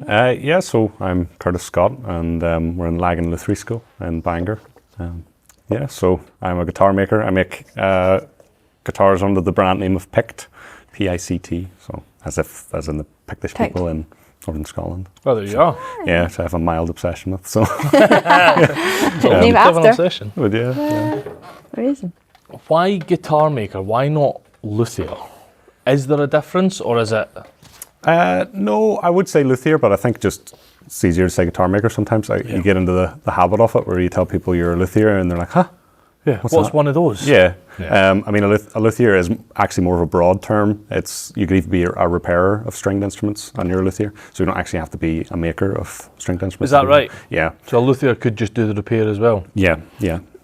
Yeah, so I'm Kurtis Scott, and we're in Lagan Lutherie School in Bangor. Yeah, so I'm a guitar maker. I make guitars under the brand name of Pict, P-I-C-T, so as in the Pictish people in northern Scotland. Oh, there you are. Yeah, which I have a mild obsession with. So name after. An obsession. but yeah. Amazing. Why guitar maker? Why not luthier? Is there a difference, or is it? No, I would say luthier, but I think just it's easier to say guitar maker sometimes. You get into the habit of it where you tell people you're a luthier and they're like, huh? Yeah. What's one of those? Yeah. I mean, a luthier is actually more of a broad term. You could even be a repairer of stringed instruments, and you're a luthier. So you don't actually have to be a maker of stringed instruments. Is that right? Yeah. So a luthier could just do the repair as well? Yeah.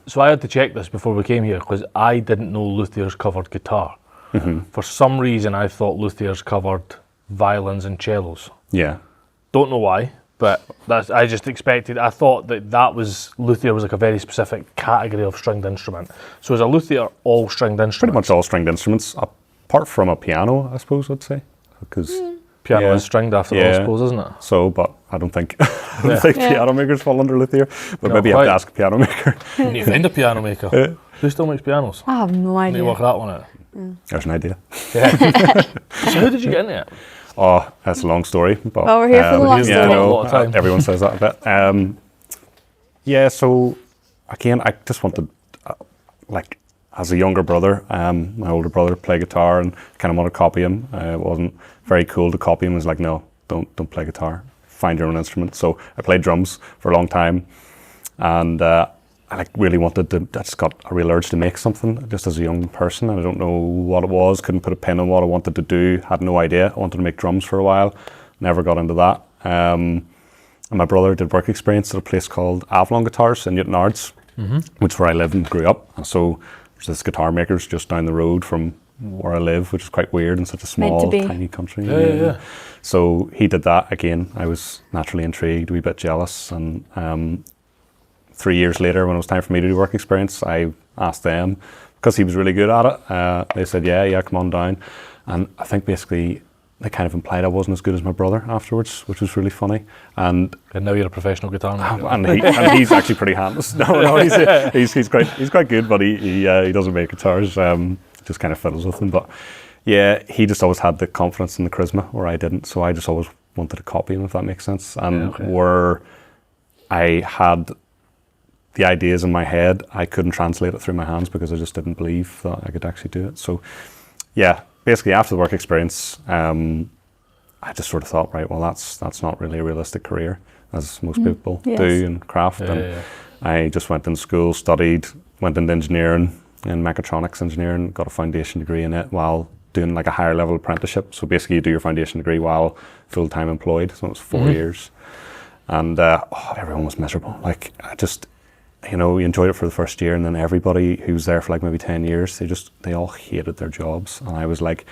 So I had to check this before we came here because I didn't know luthiers covered guitar. Mm-hmm. For some reason, I thought luthiers covered violins and cellos. Yeah. Don't know why, but I just expected. I thought that was luthier was like a very specific category of stringed instrument. So is a luthier all stringed instruments? Pretty much all stringed instruments, apart from a piano, I suppose I'd say, because piano is stringed after all, I suppose, isn't it? So, but I don't think piano makers fall under luthier. But maybe you have to ask a piano maker. You need to find a piano maker. Who still makes pianos? I have no Need idea. to work that one out. There's an idea. Yeah. So how did you get into it? Oh, that's a long story. But, Well, we're here for the long story. A lot of time. Everyone says that a bit. Yeah, so again, I just wanted, as a younger brother, my older brother played guitar and kind of wanted to copy him. It wasn't very cool to copy him. It was like, no, don't play guitar. Find your own instrument. So I played drums for a long time, and I really wanted to. I just got a real urge to make something just as a young person, and I don't know what it was. Couldn't put a pin on what I wanted to do. Had no idea. I wanted to make drums for a while. Never got into that. And my brother did work experience at a place called Avalon Guitars in Newton Ards, which is where I lived and grew up. And so there's this guitar maker's just down the road from where I live, which is quite weird in such a small, tiny country. Yeah. So he did that again. I was naturally intrigued, a wee bit jealous, and 3 years later, when it was time for me to do work experience, I asked them, because he was really good at it, they said, yeah, come on down. And I think basically they kind of implied I wasn't as good as my brother afterwards, which was really funny. And now you're a professional guitar maker. And he's actually pretty handy. No, he's quite good, but he doesn't make guitars, just kind of fiddles with them. But yeah, he just always had the confidence and the charisma where I didn't, so I just always wanted to copy him, if that makes sense. And where I had the ideas in my head, I couldn't translate it through my hands because I just didn't believe that I could actually do it. So yeah, basically after the work experience, I just sort of thought, right, well, that's not really a realistic career, as most people do in craft. I just went in school, studied, went into engineering, in mechatronics engineering, got a foundation degree in it while doing like a higher level apprenticeship. So basically you do your foundation degree while full-time employed. So it was 4 years. And everyone was miserable. Like you enjoyed it for the first year, and then everybody who was there for like maybe 10 years, they all hated their jobs. And I was like,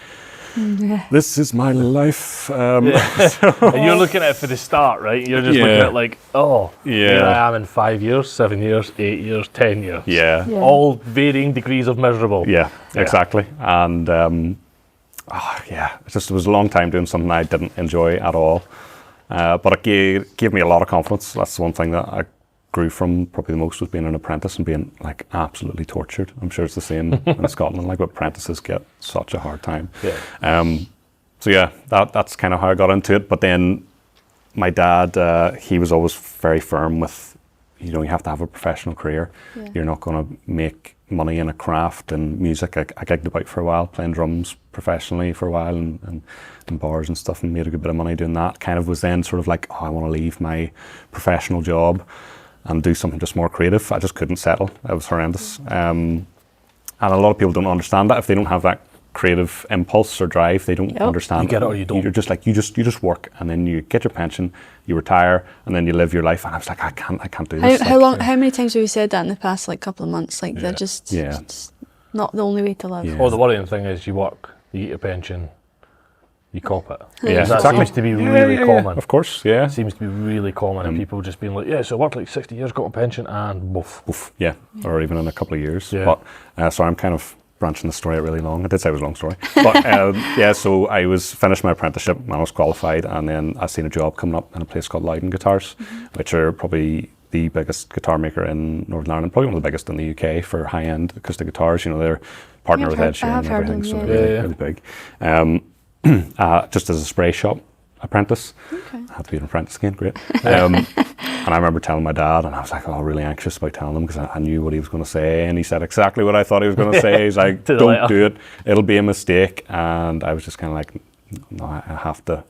this is my life. And you're looking at it for the start, right? You're just looking at like, here I am in 5 years, 7 years, 8 years, 10 years. Yeah. All varying degrees of miserable. Yeah, exactly. And it was a long time doing something I didn't enjoy at all. But it gave me a lot of confidence. That's the one thing that I grew from probably the most, was being an apprentice and being like absolutely tortured. I'm sure it's the same in Scotland, like, but apprentices get such a hard time. So yeah, that's kind of how I got into it. But then my dad, he was always very firm with, you have to have a professional career. You're not going to make money in a craft and music. I gigged about for a while, playing drums professionally for a while, and in bars and stuff, and made a good bit of money doing that. Kind of was then sort of like, I want to leave my professional job and do something just more creative. I just couldn't settle. It was horrendous. And a lot of people don't understand that. If they don't have that creative impulse or drive, they don't understand. You get it or you don't. You're just like, you just work, and then you get your pension, you retire, and then you live your life. And I was like, I can't do this. How many times have you said that in the past couple of months? Like they're just it's not the only way to live. Yeah. The worrying thing is you work, you get your pension, you cop it. Yeah, that seems to be really common. Of course, yeah. It seems to be really common, and people just being like, so I worked like 60 years, got a pension, and woof. Yeah, or even in a couple of years. But so I'm kind of branching the story out really long. I did say it was a long story. But yeah, so I was finished my apprenticeship and I was qualified, and then I seen a job coming up in a place called Lowden Guitars, which are probably the biggest guitar maker in Northern Ireland, probably one of the biggest in the UK for high-end acoustic guitars. You know, they're partner with Ed Sheeran and everything, so really big. Just as a spray shop apprentice. Okay. I had to be an apprentice again, great. And I remember telling my dad, and I was like, really anxious about telling him because I knew what he was going to say, and he said exactly what I thought he was going to say. He's like, don't do it, it'll be a mistake. And I was just kind of like, no, I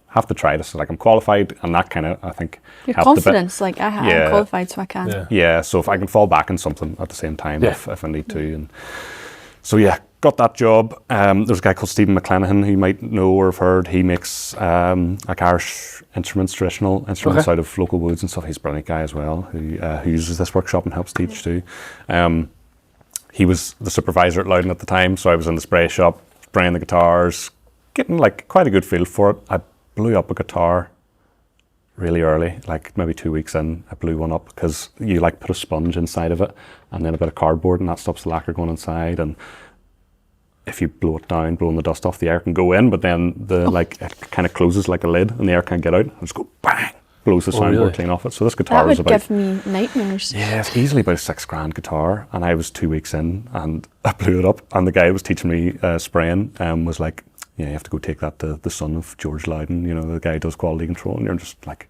have to try this. So, like, I'm qualified, and that kind of, I think, your confidence, like I'm qualified, so I can. Yeah, so if I can fall back on something at the same time, if I need to. And so yeah, got that job. There's a guy called Stephen McClenaghan who you might know or have heard. He makes like Irish instruments, traditional instruments out of local woods and stuff. He's a brilliant guy as well, who uses this workshop and helps teach too. He was the supervisor at Lowden at the time, so I was in the spray shop, spraying the guitars, getting like quite a good feel for it. I blew up a guitar really early, like maybe 2 weeks in. I blew one up because you like put a sponge inside of it and then a bit of cardboard, and that stops the lacquer going inside. And if you blow it down, blowing the dust off, the air can go in, but then like it kind of closes like a lid and the air can't get out. And just go bang, blows the soundboard clean off it. So this guitar was about, that would give me nightmares. Yeah, it's easily about a $6,000 guitar, and I was 2 weeks in and I blew it up. And the guy who was teaching me spraying was like, yeah, you have to go take that to the son of George Lowden, you know, the guy who does quality control, and you're just like,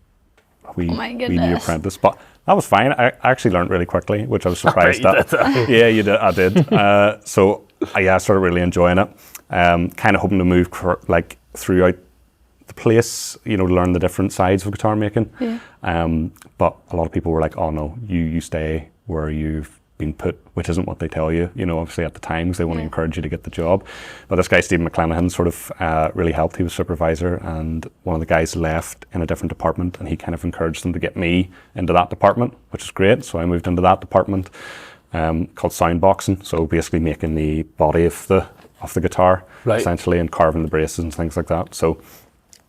we new apprentice. But that was fine. I actually learned really quickly, which I was surprised at. Yeah, you did. I did. So I started really enjoying it. Kind of hoping to move like throughout the place, you know, to learn the different sides of guitar making. Yeah. But a lot of people were like, oh no, you stay where you've been put, which isn't what they tell you, you know, obviously at the time, because they want to encourage you to get the job. But this guy, Stephen McClenaghan, sort of really helped. He was supervisor, and one of the guys left in a different department, and he kind of encouraged them to get me into that department, which is great. So I moved into that department called soundboxing. So basically making the body of the guitar, essentially, and carving the braces and things like that. So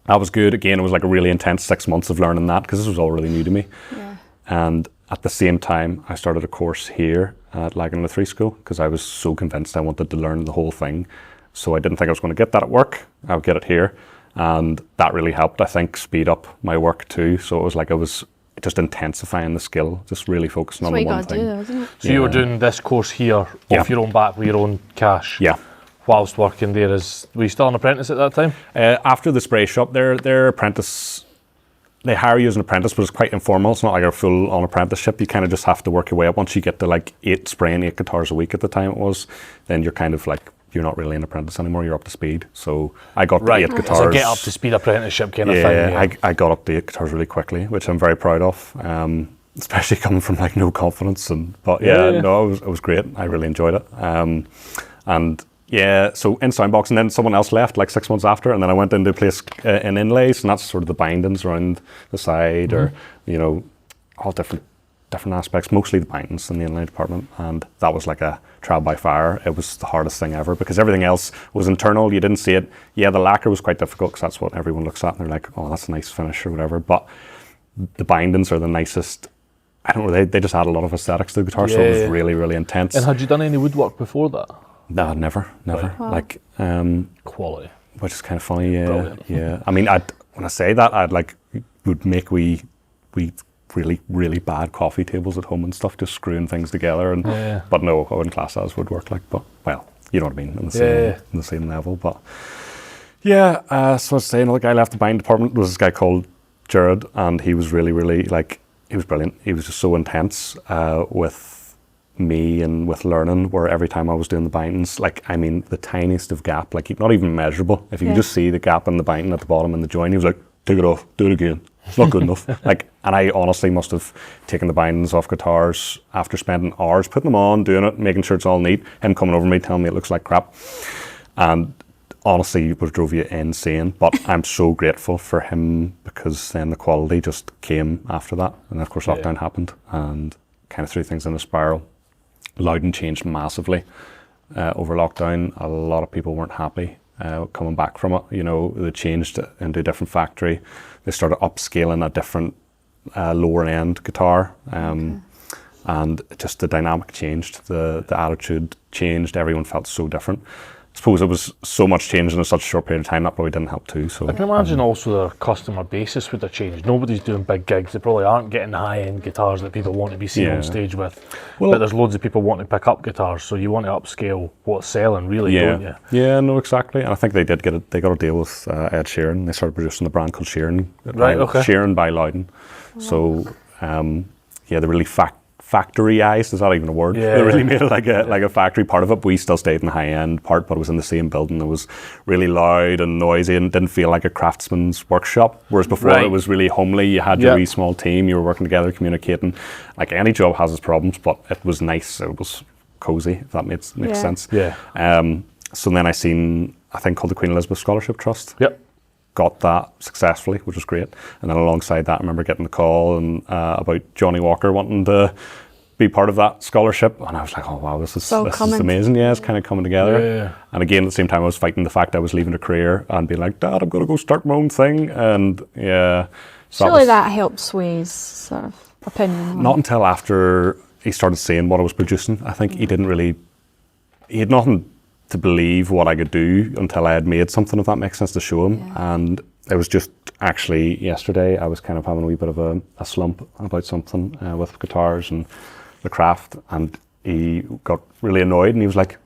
that was good. Again, it was like a really intense 6 months of learning that, because this was all really new to me. Yeah. And at the same time, I started a course here at Lagan Lutherie School because I was so convinced I wanted to learn the whole thing. So I didn't think I was going to get that at work. I would get it here. And that really helped, I think, speed up my work too. So it was like I was just intensifying the skill, just really focusing on the one thing. That's what you got to do, though, isn't it? So you were doing this course here off your own back with your own cash? Yeah. Whilst working there, were you still an apprentice at that time? After the spray shop, their apprentice, they hire you as an apprentice, but it's quite informal. It's not like a full-on apprenticeship. You kind of just have to work your way up. Once you get to like 8 guitars a week at the time it was, then you're kind of like, you're not really an apprentice anymore, you're up to speed. So I got to 8 guitars. It's a get up to speed apprenticeship kind of thing. Yeah, I got up to 8 guitars really quickly, which I'm very proud of, especially coming from like no confidence. No, it was great. I really enjoyed it. And yeah, so in soundbox, and then someone else left like 6 months after, and then I went into a place in inlays, and that's sort of the bindings around the side, or you know, all different aspects, mostly the bindings in the inlay department. And that was like a trial by fire. It was the hardest thing ever because everything else was internal. You didn't see it. Yeah, the lacquer was quite difficult because that's what everyone looks at and they're like, oh, that's a nice finish or whatever. But the bindings are the nicest. I don't know, they just add a lot of aesthetics to the guitar, so it was really, really intense. And had you done any woodwork before that? No, never. Right. Wow. Like quality, which is kind of funny. Yeah. I mean, when I say that, would make we really, really bad coffee tables at home and stuff, just screwing things together. And but no, I wouldn't class that as woodwork. Like, but well, you know what I mean, in the same level. But yeah, so I'd say another guy left the binding department was this guy called Jared, and he was really, really like, he was brilliant. He was just so intense with me and with learning, where every time I was doing the bindings, like, I mean, the tiniest of gap, like not even measurable. If you could just see the gap in the binding at the bottom in the joint, he was like, take it off, do it again. It's not good enough. Like, and I honestly must have taken the bindings off guitars after spending hours putting them on, doing it, making sure it's all neat, him coming over me telling me it looks like crap. And honestly, it would have drove you insane. But I'm so grateful for him because then the quality just came after that. And of course, lockdown happened and kind of threw things in a spiral. Lowden changed massively over lockdown. A lot of people weren't happy coming back from it. You know, they changed it into a different factory. They started upscaling a different lower end guitar. and just the dynamic changed, the attitude changed. Everyone felt so different. I suppose it was so much change in such a short period of time that probably didn't help too. So I can imagine also their customer basis would have changed. Nobody's doing big gigs. They probably aren't getting the high-end guitars that people want to be seen on stage with. Well, but there's loads of people wanting to pick up guitars, so you want to upscale what's selling, really, don't you? Yeah, no, exactly. And I think they got a deal with Ed Sheeran. They started producing a brand called Sheeran. Right, okay. Sheeran by Lowden. So, they really factoryized, is that even a word? Yeah. They really made it like a factory part of it, but we still stayed in the high-end part, but it was in the same building. It was really loud and noisy and didn't feel like a craftsman's workshop, whereas before it was really homely. You had your wee small team, you were working together, communicating. Like any job has its problems, but it was nice, it was cozy, if that makes sense. Yeah. So then I seen a thing called the Queen Elizabeth Scholarship Trust. Yep. Got that successfully, which was great. And then alongside that, I remember getting the call about Johnny Walker wanting to be part of that scholarship. And I was like, oh wow, this is amazing. Yeah, it's kind of coming together. Yeah. And again, at the same time, I was fighting the fact I was leaving a career and being like, Dad, I'm going to go start my own thing. And so surely that helps sway's sort of opinion. Not until after he started seeing what I was producing. I think he had nothing to believe what I could do until I had made something, if that makes sense, to show him. Yeah. And it was just actually yesterday I was kind of having a wee bit of a slump about something with guitars and the craft, and he got really annoyed and he's like,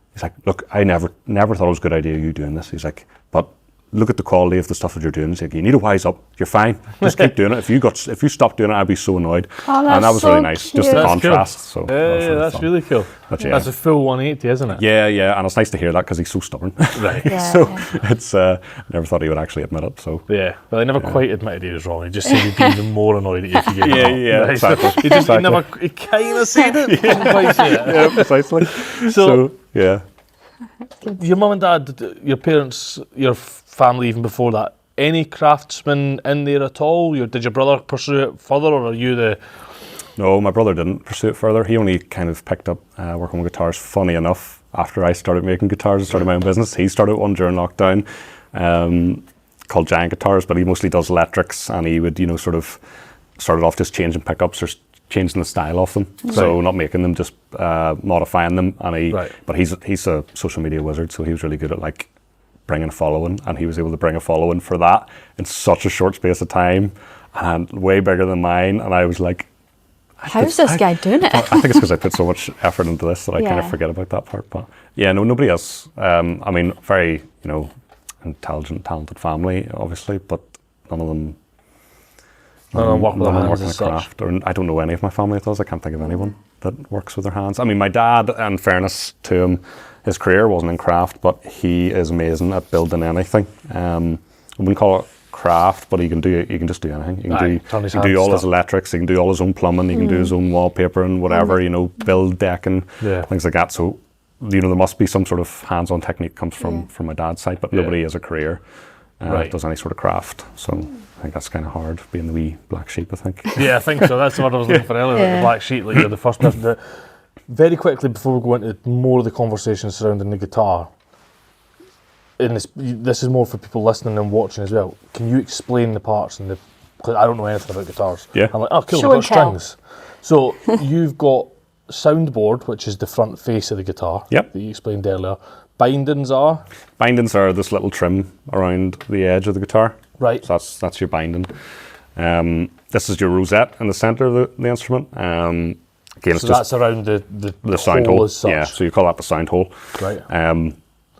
look, I never thought it was a good idea you doing this. He's like, but look at the quality of the stuff that you're doing. He's like, you need to wise up. You're fine. Just keep doing it. If you stop doing it, I'd be so annoyed. Oh, and that was so really nice. cute. Just the That's contrast. Cool. So that's really cool. But that's a full 180, isn't it? Yeah, and it's nice to hear that because he's so stubborn. Right. It's never thought he would actually admit it. So well, he never quite admitted he was wrong. He just said he'd be even more annoyed at you if you gave it up. Exactly. He kind of said it, but didn't quite say it. Yeah, precisely. So yeah. Your mum and dad, your parents, your family even before that, any craftsmen in there at all? Did your brother pursue it further, or are you the... No, my brother didn't pursue it further. He only kind of picked up working with guitars, funny enough, after I started making guitars and started my own business. He started one during lockdown called Giant Guitars, but he mostly does electrics, and he would, sort of started off just changing pickups or changing the style of them. Right. So not making them, just modifying them. And but he's a social media wizard, so he was really good at like bringing a following, and he was able to bring a following for that in such a short space of time, and way bigger than mine. And I was like, how's this guy doing it? I think it's because I put so much effort into this that I kind of forget about that part. But yeah, no, nobody else. I mean, very, intelligent, talented family, obviously, but none of them work in a craft. Or I don't know any of my family that does. I can't think of anyone that works with their hands. I mean, my dad, in fairness to him, his career wasn't in craft, but he is amazing at building anything. I wouldn't call it craft, but he can just do anything. He can do all his electrics, he can do all his own plumbing, he can do his own wallpaper and whatever, build decking, things like that. So, there must be some sort of hands-on technique comes from my dad's side, but nobody has a career does any sort of craft. So I think that's kind of hard, being the wee black sheep, I think. Yeah, I think so. That's what I was looking for earlier, like the black sheep, like you're the first person to... Very quickly, before we go into more of the conversation surrounding the guitar, and this is more for people listening and watching as well, can you explain the parts and because I don't know anything about guitars. Yeah. I'm like, oh cool, we've got strings. So you've got soundboard, which is the front face of the guitar that you explained earlier. Bindings are this little trim around the edge of the guitar. Right. So that's your binding. This is your rosette in the centre of the instrument. Again, so that's around the sound hole. Yeah, so you call that the sound hole. Right.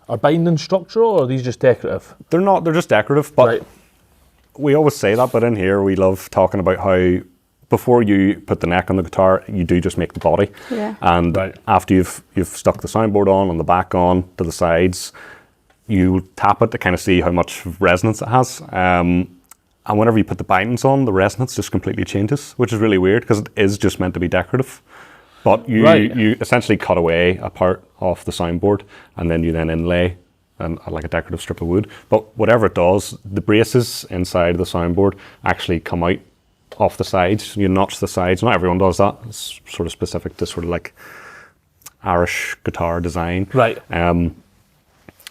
Are bindings structural, or are these just decorative? They're not. They're just decorative. But we always say that. But in here, we love talking about how before you put the neck on the guitar, you do just make the body. Yeah. And after you've stuck the soundboard on the back on to the sides, you tap it to kind of see how much resonance it has. And whenever you put the bindings on, the resonance just completely changes, which is really weird because it is just meant to be decorative. But you essentially cut away a part off the soundboard, and then you inlay like a decorative strip of wood. But whatever it does, the braces inside the soundboard actually come out off the sides. You notch the sides. Not everyone does that. It's sort of specific to sort of like Irish guitar design. Right.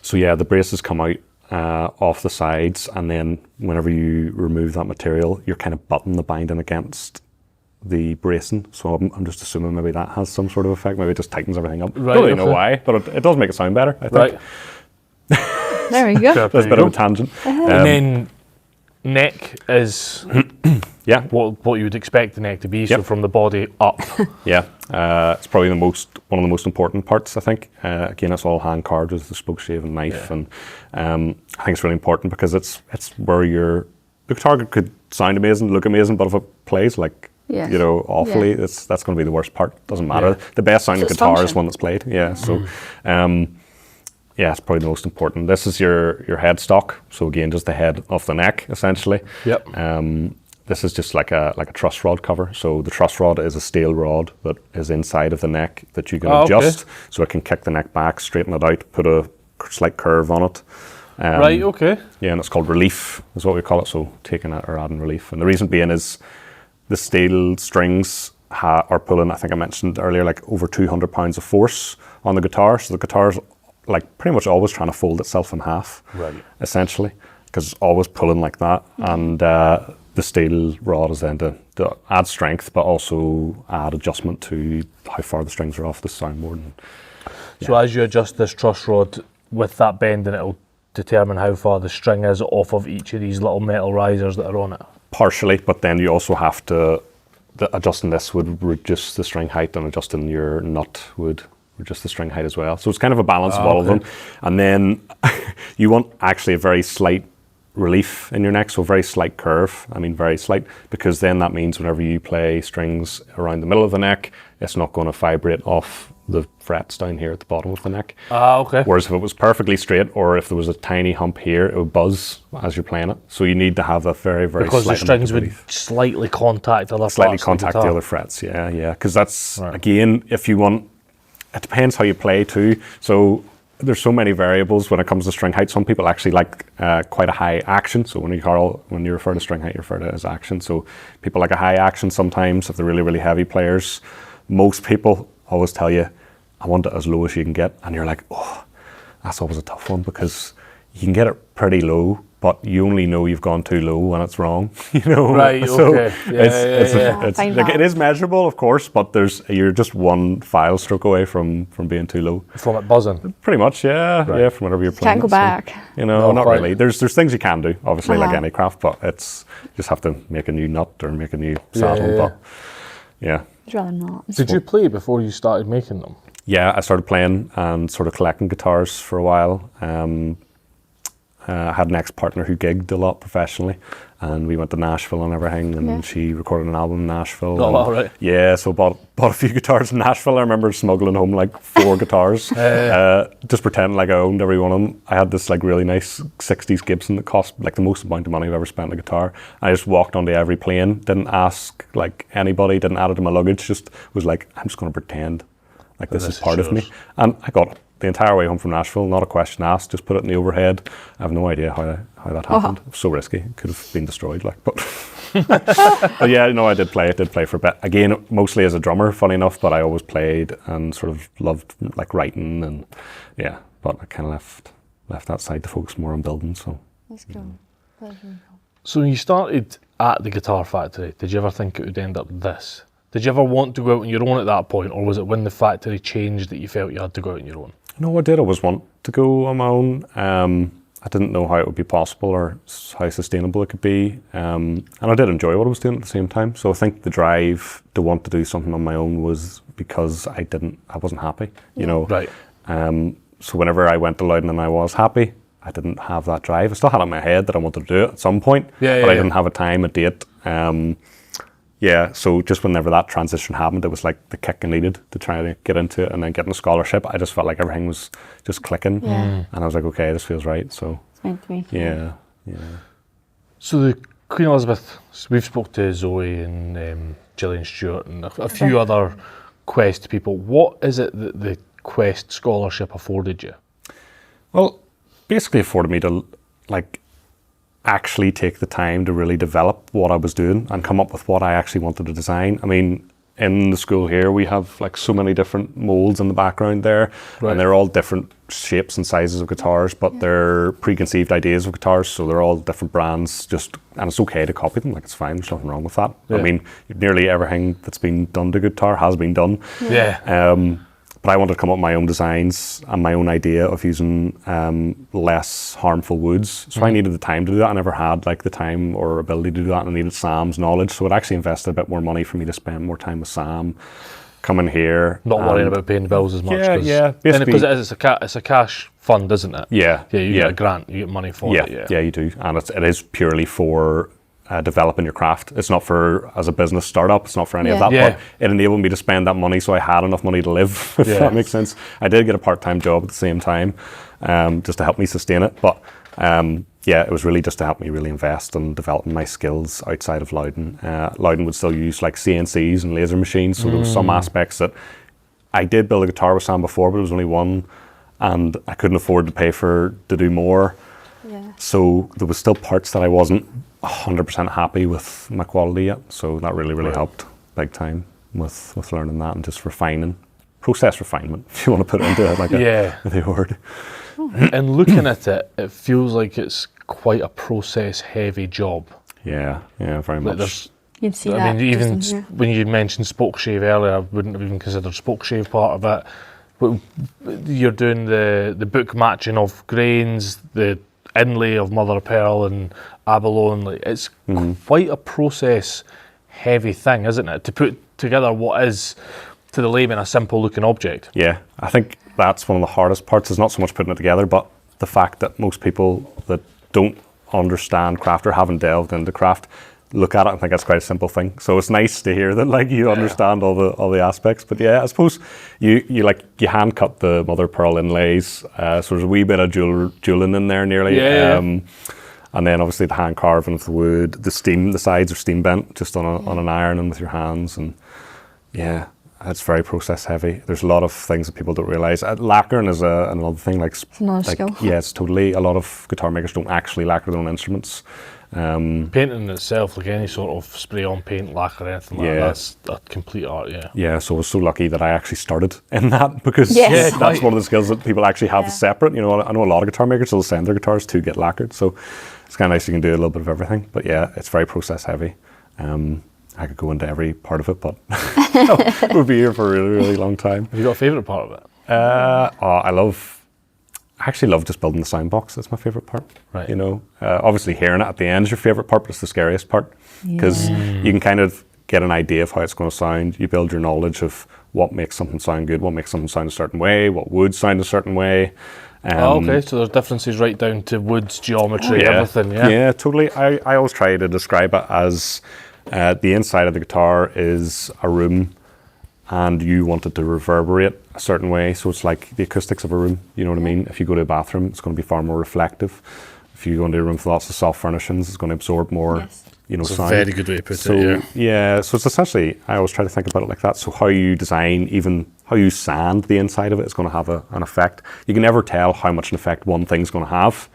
So yeah, the braces come out off the sides, and then whenever you remove that material, you're kind of butting the binding against the bracing, so I'm just assuming maybe that has some sort of effect. Maybe it just tightens everything up. Right, Don't really know why, but it does make it sound better, I think. Right. There we go. That's a bit of a tangent. And then neck is yeah, what you would expect the neck to be, so from the body up. Yeah, it's probably one of the most important parts, I think. Again, it's all hand carved with the spoke shaving knife, and I think it's really important because it's where the guitar could sound amazing, look amazing, but if it plays like awfully, that's going to be the worst part. Doesn't matter. The best sounding guitar is one that's played. Yeah, so it's probably the most important. This is your headstock. So again, just the head of the neck, essentially. Yep. This is just like a truss rod cover. So the truss rod is a steel rod that is inside of the neck that you can adjust, so it can kick the neck back, straighten it out, put a slight curve on it. Right, okay. Yeah, and it's called relief, is what we call it, so taking it or adding relief. And the reason being is the steel strings are pulling, I think I mentioned earlier, like over 200 pounds of force on the guitar. So the guitar's like pretty much always trying to fold itself in half, essentially, because it's always pulling like that. And the steel rod is then to add strength, but also add adjustment to how far the strings are off the soundboard. So as you adjust this truss rod with that bend, and it'll determine how far the string is off of each of these little metal risers that are on it? Partially, but then you also have to, adjusting this would reduce the string height, and adjusting your nut would reduce the string height as well. So it's kind of a balance of all of them. And then you want actually a very slight relief in your neck, so a very slight curve. I mean very slight, because then that means whenever you play strings around the middle of the neck, it's not going to vibrate off the frets down here at the bottom of the neck. Okay. Whereas if it was perfectly straight, or if there was a tiny hump here, it would buzz as you're playing it. So you need to have that very, very because slight the strings would slightly contact other the other frets. Yeah. Because that's again, if you want, it depends how you play too. So there's so many variables when it comes to string height. Some people actually like quite a high action. So when you refer to string height, you refer to it as action. So people like a high action sometimes if they're really, really heavy players. Most people always tell you, I want it as low as you can get. And you're like, oh, that's always a tough one, because you can get it pretty low, but you only know you've gone too low when it's wrong. Right, so okay. It's like, it is measurable, of course, but you're just one file stroke away from being too low. From it buzzing? Pretty much, yeah. Right. Yeah, from whatever you're playing. Can't go back. So, not really. There's things you can do, obviously, like any craft, but you just have to make a new nut or make a new saddle. But yeah. I'd rather not. Did you play before you started making them? Yeah, I started playing and sort of collecting guitars for a while. I had an ex-partner who gigged a lot professionally, and we went to Nashville and everything, and she recorded an album in Nashville. Oh, all right. Yeah, so bought a few guitars in Nashville. I remember smuggling home like 4 guitars, just pretending like I owned every one of them. I had this like really nice 60s Gibson that cost like the most amount of money I've ever spent on a guitar. I just walked onto every plane, didn't ask like anybody, didn't add it to my luggage, just was like, I'm just going to pretend like this is part of me. And I got it. The entire way home from Nashville, not a question asked, just put it in the overhead. I have no idea how that happened. It was so risky. It could have been destroyed, but but yeah, I did play for a bit. Again, mostly as a drummer, funny enough, but I always played and sort of loved like writing, and but I kind of left that side to focus more on building. So that's cool. That's really cool. So when you started at the Guitar Factory, did you ever think it would end up this? Did you ever want to go out on your own at that point, or was it when the factory changed that you felt you had to go out on your own? No, I did always want to go on my own. I didn't know how it would be possible or how sustainable it could be. And I did enjoy what I was doing at the same time. So I think the drive to want to do something on my own was because I wasn't happy, Right. So whenever I went to Lowden and I was happy, I didn't have that drive. I still had it in my head that I wanted to do it at some point, but I didn't have a time, a date. So just whenever that transition happened, it was like the kick I needed to try to get into it, and then getting a scholarship, I just felt like everything was just clicking. And I was like, okay, this feels right. So it's meant to be. Yeah. So the Queen Elizabeth, we've spoke to Zoe and Gillian Stewart and a few other Quest people. What is it that the Quest scholarship afforded you? Well, basically afforded me to actually take the time to really develop what I was doing and come up with what I actually wanted to design. I mean, in the school here, we have like so many different molds in the background there, and they're all different shapes and sizes of guitars, but they're preconceived ideas of guitars, so they're all different brands. And it's okay to copy them. Like, it's fine. There's nothing wrong with that. I mean, nearly everything that's been done to guitar has been done. But I wanted to come up with my own designs and my own idea of using less harmful woods. So I needed the time to do that. I never had like the time or ability to do that, and I needed Sam's knowledge. So it actually invested a bit more money for me to spend more time with Sam, coming here. Not worrying about paying the bills as much. Basically, because it's a cash fund, isn't it? Yeah. You get a grant, you get money for it. Yeah, you do. And it is purely for developing your craft. It's not for as a business startup. It's not for any of that. But it enabled me to spend that money, so I had enough money to live. If that makes sense. I did get a part-time job at the same time, just to help me sustain it. But it was really just to help me really invest in developing my skills outside of Lowden. Lowden would still use like CNCs and laser machines, so there was some aspects that I did build a guitar with Sam before, but it was only one, and I couldn't afford to pay to do more. So there was still parts that I wasn't 100% happy with my quality yet. So that really helped big time with learning that and just process refinement, if you want to put it into like the word. And looking at it, it feels like it's quite a process-heavy job. Yeah, very much. You'd see I mean, even when you mentioned spoke shave earlier, I wouldn't have even considered spoke shave part of it. But you're doing the book matching of grains, the inlay of mother of pearl and abalone. It's quite a process-heavy thing, isn't it? To put together what is, to the layman, a simple-looking object. Yeah, I think that's one of the hardest parts. Is not so much putting it together, but the fact that most people that don't understand craft or haven't delved into craft look at it and think it's quite a simple thing. So it's nice to hear that like you understand all the aspects. But I suppose you hand cut the mother of pearl inlays, so there's a wee bit of jeweling in there nearly. And then obviously the hand carving of the wood, the sides are steam bent just on an iron and with your hands, and it's very process heavy. There's a lot of things that people don't realise. Lacquering is another thing. It's another skill. Yeah, it's totally. A lot of guitar makers don't actually lacquer their own instruments. Painting itself, like any sort of spray-on paint, lacquer, anything like that, that's a complete art. So I was so lucky that I actually started in that, because that's one of the skills that people actually have separate. You know, I know a lot of guitar makers will send their guitars to get lacquered, so it's kind of nice you can do a little bit of everything. But it's very process heavy. I could go into every part of it, but we'll be here for a really long time. Have you got a favourite part of it? I actually love just building the sound box. That's my favourite part. Right. You know, obviously hearing it at the end is your favourite part, but it's the scariest part, because you can kind of get an idea of how it's going to sound. You build your knowledge of what makes something sound good, what makes something sound a certain way, what would sound a certain way. Okay, so there's differences right down to woods, geometry, everything. Yeah, totally. I always try to describe it as the inside of the guitar is a room, and you want it to reverberate a certain way. So it's like the acoustics of a room, you know what I mean? If you go to a bathroom, it's going to be far more reflective. If you go into a room with lots of soft furnishings, it's going to absorb more, it's sound. A very good way to put it, so it's essentially, I always try to think about it like that. So how you design, even how you sand the inside of it is going to have an effect. You can never tell how much an effect one thing's going to have.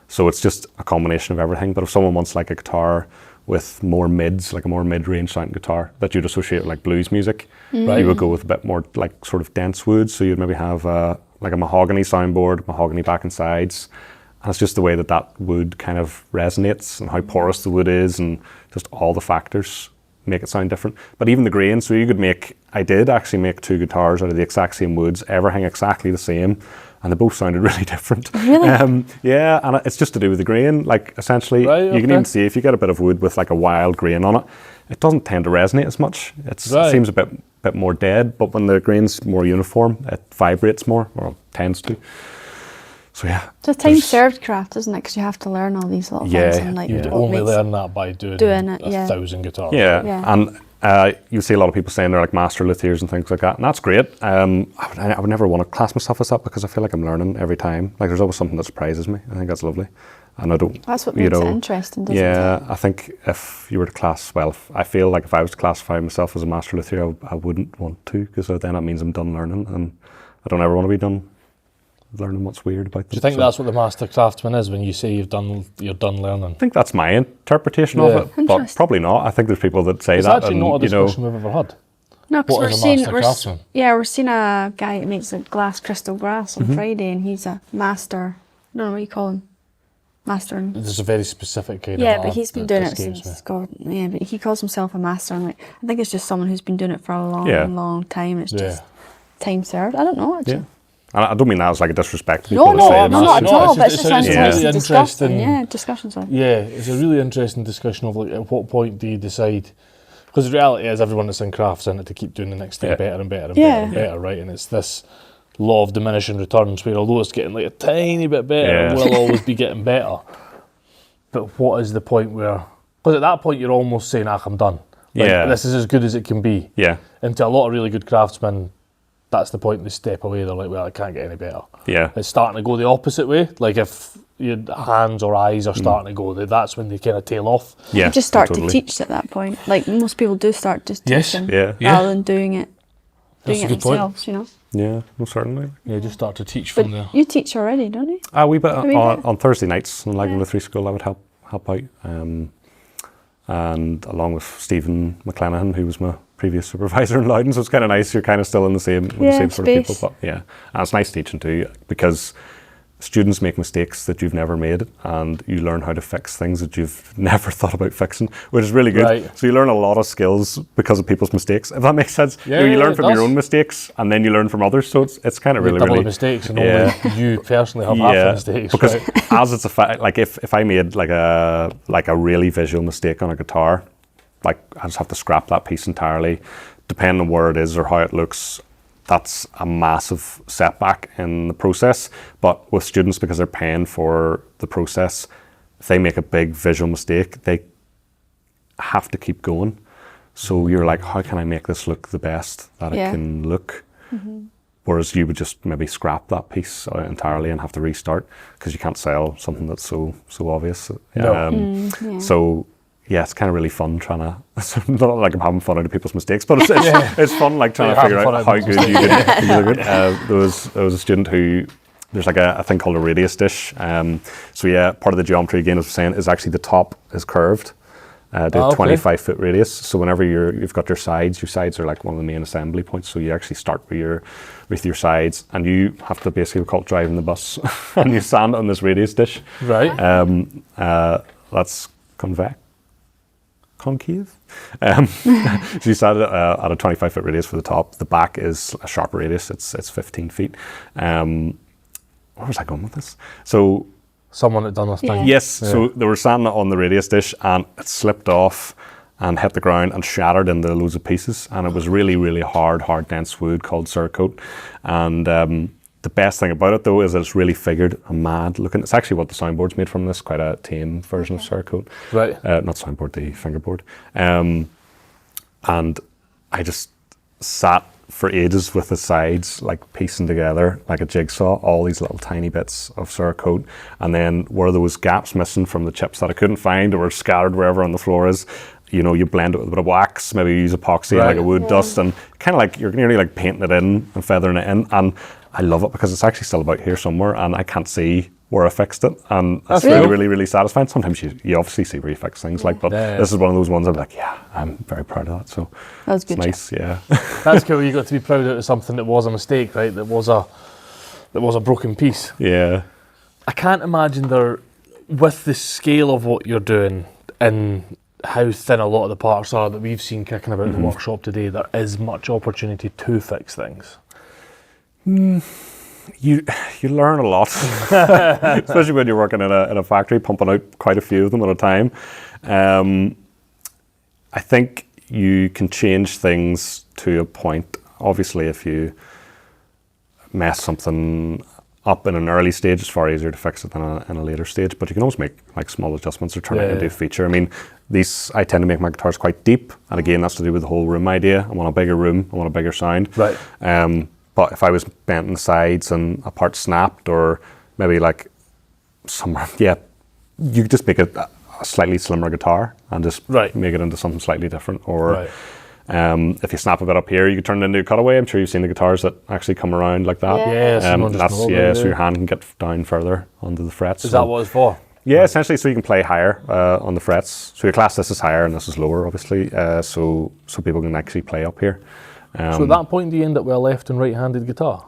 So it's just a combination of everything. But if someone wants like a guitar with more mids, like a more mid-range sounding guitar that you'd associate with like blues music, you would go with a bit more like sort of dense woods. So you'd maybe have like a mahogany soundboard, mahogany back and sides. And it's just the way that wood kind of resonates and how porous the wood is, and just all the factors make it sound different. But even the grain, so I did actually make two guitars out of the exact same woods, everything exactly the same, and they both sounded really different. Really? And it's just to do with the grain. Like essentially, you can even see if you get a bit of wood with like a wild grain on it, it doesn't tend to resonate as much. It seems a bit more dead, but when the grain's more uniform, it vibrates more, or tends to. So it's a time-served craft, isn't it? Because you have to learn all these little things. And you'd only learn that by doing it, 1,000 guitars. And you see a lot of people saying they're like master luthiers and things like that, and that's great. I would never want to class myself as that, because I feel like I'm learning every time. Like there's always something that surprises me. I think that's lovely. And I don't. That's what makes it interesting, doesn't it? Yeah, I think if you were to I feel like if I was to classify myself as a master luthier, I wouldn't want to, because then that means I'm done learning, and I don't ever want to be done learning what's weird about them. Do you think that's what the master craftsman is, when you say you're done learning? I think that's my interpretation of it, but probably not. I think there's people that say it's that. It's actually not a discussion we've ever had. No, because What is a master craftsman? we're seeing a guy that makes like glass crystal brass on Friday, and he's a master. I don't know what you call him. Master. There's a very specific kind of Yeah, art but he's been doing it since God. Yeah, but he calls himself a master, and like I think it's just someone who's been doing it for a long time. It's just time served. I don't know. Actually. Yeah. And I don't mean that as like a disrespect to No, people. not at all. But it's just really interesting. Yeah, discussions. Yeah, it's a really interesting discussion of like at what point do you decide? Because the reality is everyone that's in crafts in it to keep doing the next thing better and better and better and better, right? And it's this law of diminishing returns where although it's getting like a tiny bit better, it will always be getting better. But what is the point where... Because at that point you're almost saying, I'm done. Like, this is as good as it can be. Yeah. And to a lot of really good craftsmen, that's the point they step away. They're like, well, it can't get any better. Yeah. It's starting to go the opposite way. Like if your hands or eyes are starting to go, that's when they kind of tail off. Yeah. You just start to teach at that point. Like most people do start just teaching rather than doing it themselves, you know? Yeah, most certainly. Yeah, just start to teach But from there. you teach already, don't you? A wee bit on Thursday nights in Lagan Lutherie School. I would help out, and along with Stephen McClenaghan, who was my previous supervisor in Lowden. So it's kind of nice. You're kind of still in the same sort of people. But and it's nice teaching too, because students make mistakes that you've never made, and you learn how to fix things that you've never thought about fixing, which is really good. Right. So you learn a lot of skills because of people's mistakes, if that makes sense. Yeah, you learn from your own mistakes, and then you learn from others. So it's kind of really double the mistakes, and only you personally have half the mistakes. Because as it's a fact, like if I made like a really visual mistake on a guitar, like I just have to scrap that piece entirely, depending on where it is or how it looks. That's a massive setback in the process. But with students, because they're paying for the process, if they make a big visual mistake, they have to keep going. So you're like, how can I make this look the best that it can look? Mm-hmm. Whereas you would just maybe scrap that piece entirely and have to restart because you can't sell something that's so obvious. No. So it's kind of really fun trying to, not like I'm having fun out of people's mistakes, but it's fun like trying to figure out how good you can do it. There was a student who, there's like a thing called a radius dish. So part of the geometry, again, as I was saying, is actually the top is curved. 25-foot radius. So whenever you've got your sides are like one of the main assembly points. So you actually start with your sides, and you have to basically call it driving the bus, and you stand on this radius dish. Right. That's concave. So you stand at a 25-foot radius for the top. The back is a sharper radius. It's 15 feet. Where was I going with this? So someone had done this thing. Yes. So they were standing on the radius dish, and it slipped off and hit the ground and shattered into loads of pieces. And it was really, really hard, dense wood called Cerakote. And the best thing about it, though, is that it's really figured and mad looking. It's actually what the soundboard's made from this, quite a tame version of Cerakote. Right. Not soundboard, the fingerboard. And I just sat for ages with the sides, like piecing together, like a jigsaw, all these little tiny bits of Cerakote. And then where there was gaps missing from the chips that I couldn't find or were scattered wherever on the floor is, you blend it with a bit of wax, maybe use epoxy, like a wood dust, and kind of like you're nearly like painting it in and feathering it in. And I love it because it's actually still about here somewhere, and I can't see where I fixed it, and that's really, really, really satisfying. Sometimes you obviously see where you fix things, but this is one of those ones I'm like, I'm very proud of that. So that's good. Nice, That's cool. You got to be proud of something that was a mistake, right? That was a broken piece. Yeah. I can't imagine with the scale of what you're doing and how thin a lot of the parts are that we've seen kicking about in the workshop today, there is much opportunity to fix things. You learn a lot, especially when you're working in a factory, pumping out quite a few of them at a time. I think you can change things to a point. Obviously, if you mess something up in an early stage, it's far easier to fix it than in a later stage. But you can always make like small adjustments or turn it into a feature. I mean, I tend to make my guitars quite deep, and again, that's to do with the whole room idea. I want a bigger room. I want a bigger sound. Right. But if I was bent in the sides and a part snapped, or maybe like somewhere, you could just make it a slightly slimmer guitar and just make it into something slightly different. Or if you snap a bit up here, you could turn it into a cutaway. I'm sure you've seen the guitars that actually come around like that. So your hand can get down further onto the frets. Is that what it's for? Yeah, essentially, so you can play higher on the frets. So your class, this is higher and this is lower, obviously, so people can actually play up here. So at that point, do you end up with a left and right-handed guitar?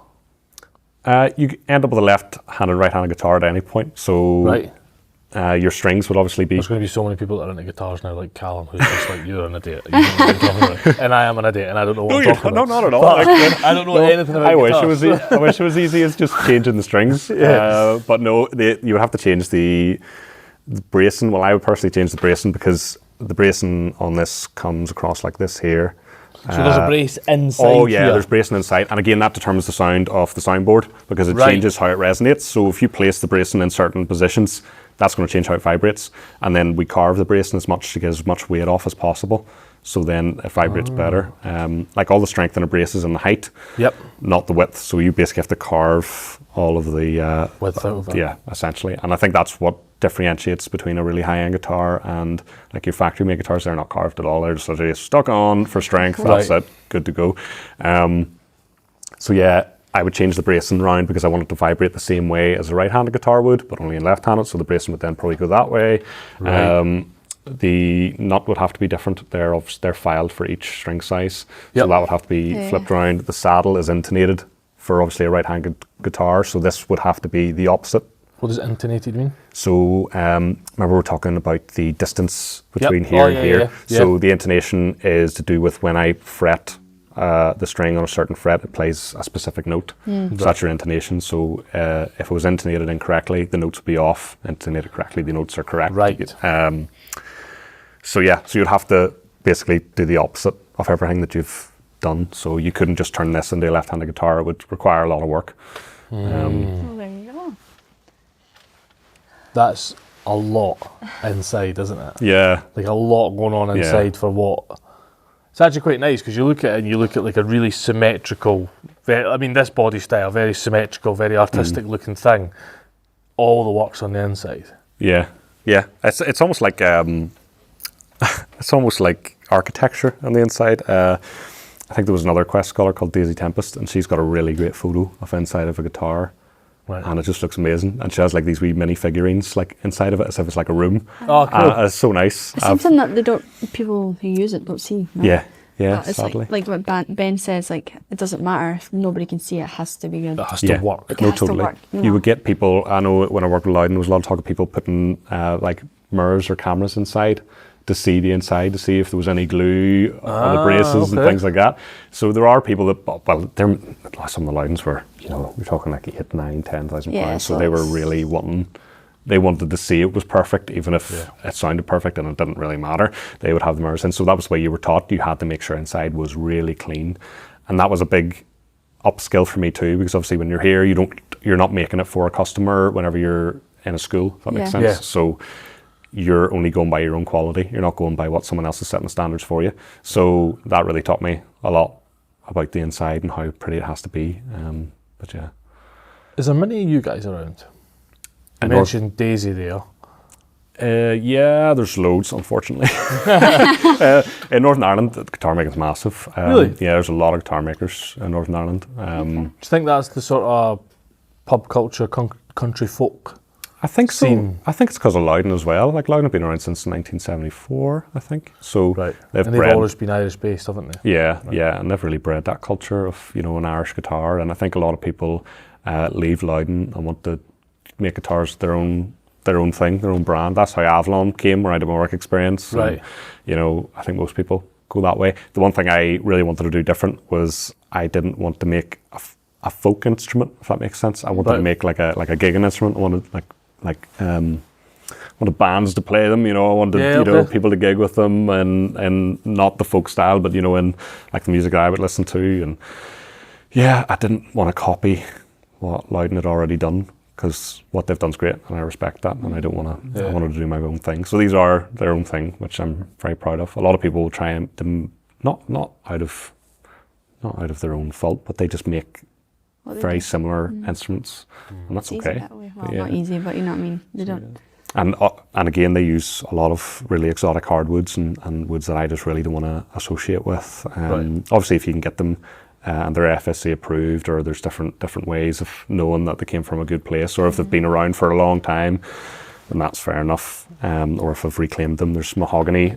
You end up with a left-handed, right-handed guitar at any point. So your strings would obviously be... There's going to be so many people that are into guitars now, like Callum, who's just like, you're an idiot. You know what I'm talking about. And I am an idiot, and I don't know what I'm talking about. No, not at all. I don't know anything about guitars. I wish it was easy as just changing the strings. But no, you would have to change the bracing. Well, I would personally change the bracing because the bracing on this comes across like this here. So there's a brace inside. Oh yeah, here. there's bracing inside, and again that determines the sound of the soundboard because it changes how it resonates. So if you place the bracing in certain positions, that's going to change how it vibrates, and then we carve the bracing as much to get as much weight off as possible. So then it vibrates better. Like all the strength in a brace is in the height, not the width. So you basically have to carve all of the width out of it. Yeah, essentially. And I think that's what differentiates between a really high-end guitar and like your factory-made guitars. They're not carved at all. They're just sort of stuck on for strength. That's it. Good to go. So yeah, I would change the bracing round because I want it to vibrate the same way as a right-handed guitar would, but only in left-handed. So the bracing would then probably go that way. The nut would have to be different. They're filed for each string size. So that would have to be flipped around. The saddle is intonated for obviously a right-handed guitar. So this would have to be the opposite. What does intonated mean? So remember we were talking about the distance between here and here. So the intonation is to do with when I fret the string on a certain fret, it plays a specific note. So that's your intonation. So if it was intonated incorrectly, the notes would be off. Intonated correctly, the notes are correct. So you'd have to basically do the opposite of everything that you've done. So you couldn't just turn this into a left-handed guitar. It would require a lot of work. Well, there you go. That's a lot inside, isn't it? Yeah. Like a lot going on inside for what? It's actually quite nice because you look at it and you look at like a really symmetrical, this body style, very symmetrical, very artistic looking thing. All the work's on the inside. Yeah. It's almost like architecture on the inside. I think there was another Quest scholar called Daisy Tempest, and she's got a really great photo of inside of a guitar. And it just looks amazing. And she has like these wee mini figurines like inside of it as if it's like a room. Oh, cool. It's so nice. It's something that people who use it don't see. No? Yeah, it's sadly. like what Ben says, like it doesn't matter if nobody can see it, has to be good. It has to work. It has to work, You would get people, I know when I worked with Lowden, there was a lot of talk of people putting like mirrors or cameras inside to see the inside, to see if there was any glue on the braces and things like that. So there are people that, some of the Lowdens were, we're talking like 8, 9, 10,000 pounds. So they were really wanted to see it was perfect, even if it sounded perfect and it didn't really matter. They would have the mirrors in. So that was the way you were taught. You had to make sure inside was really clean. And that was a big upskill for me too, because obviously when you're here, you're not making it for a customer whenever you're in a school, if that makes sense. Yeah. So you're only going by your own quality. You're not going by what someone else is setting the standards for you. So that really taught me a lot about the inside and how pretty it has to be. But yeah. Is there many of you guys around? You mentioned Daisy there. Yeah, there's loads, unfortunately. In Northern Ireland, the guitar making's massive. Really? Yeah, there's a lot of guitar makers in Northern Ireland. Do you think that's the sort of pub culture, country folk? I think so. I think it's because of Lowden as well. Like Lowden have been around since 1974, I think. So they've always been Irish based, haven't they? Yeah, and they've really bred that culture of an Irish guitar. And I think a lot of people leave Lowden and want to make guitars their own thing, their own brand. That's how Avalon came, where I did my work experience. Right. And, I think most people go that way. The one thing I really wanted to do different was I didn't want to make a folk instrument, if that makes sense. I wanted to make like a gigging instrument. I wanted wanted bands to play them, I wanted people to gig with them and not the folk style, but in like the music that I would listen to. And I didn't want to copy what Lowden had already done, because what they've done is great and I respect that, and I don't want to. I wanted to do my own thing. So these are their own thing, which I'm very proud of. A lot of people will try and not out of their own fault, but they just make very similar instruments, and that's it's okay. Easy that way. Well, not easy, but you know what I mean. They don't. And again, they use a lot of really exotic hardwoods and woods that I just really don't want to associate with. Obviously, if you can get them and they're FSC approved, or there's different ways of knowing that they came from a good place, or if they've been around for a long time, then that's fair enough. Or if I've reclaimed them, there's mahogany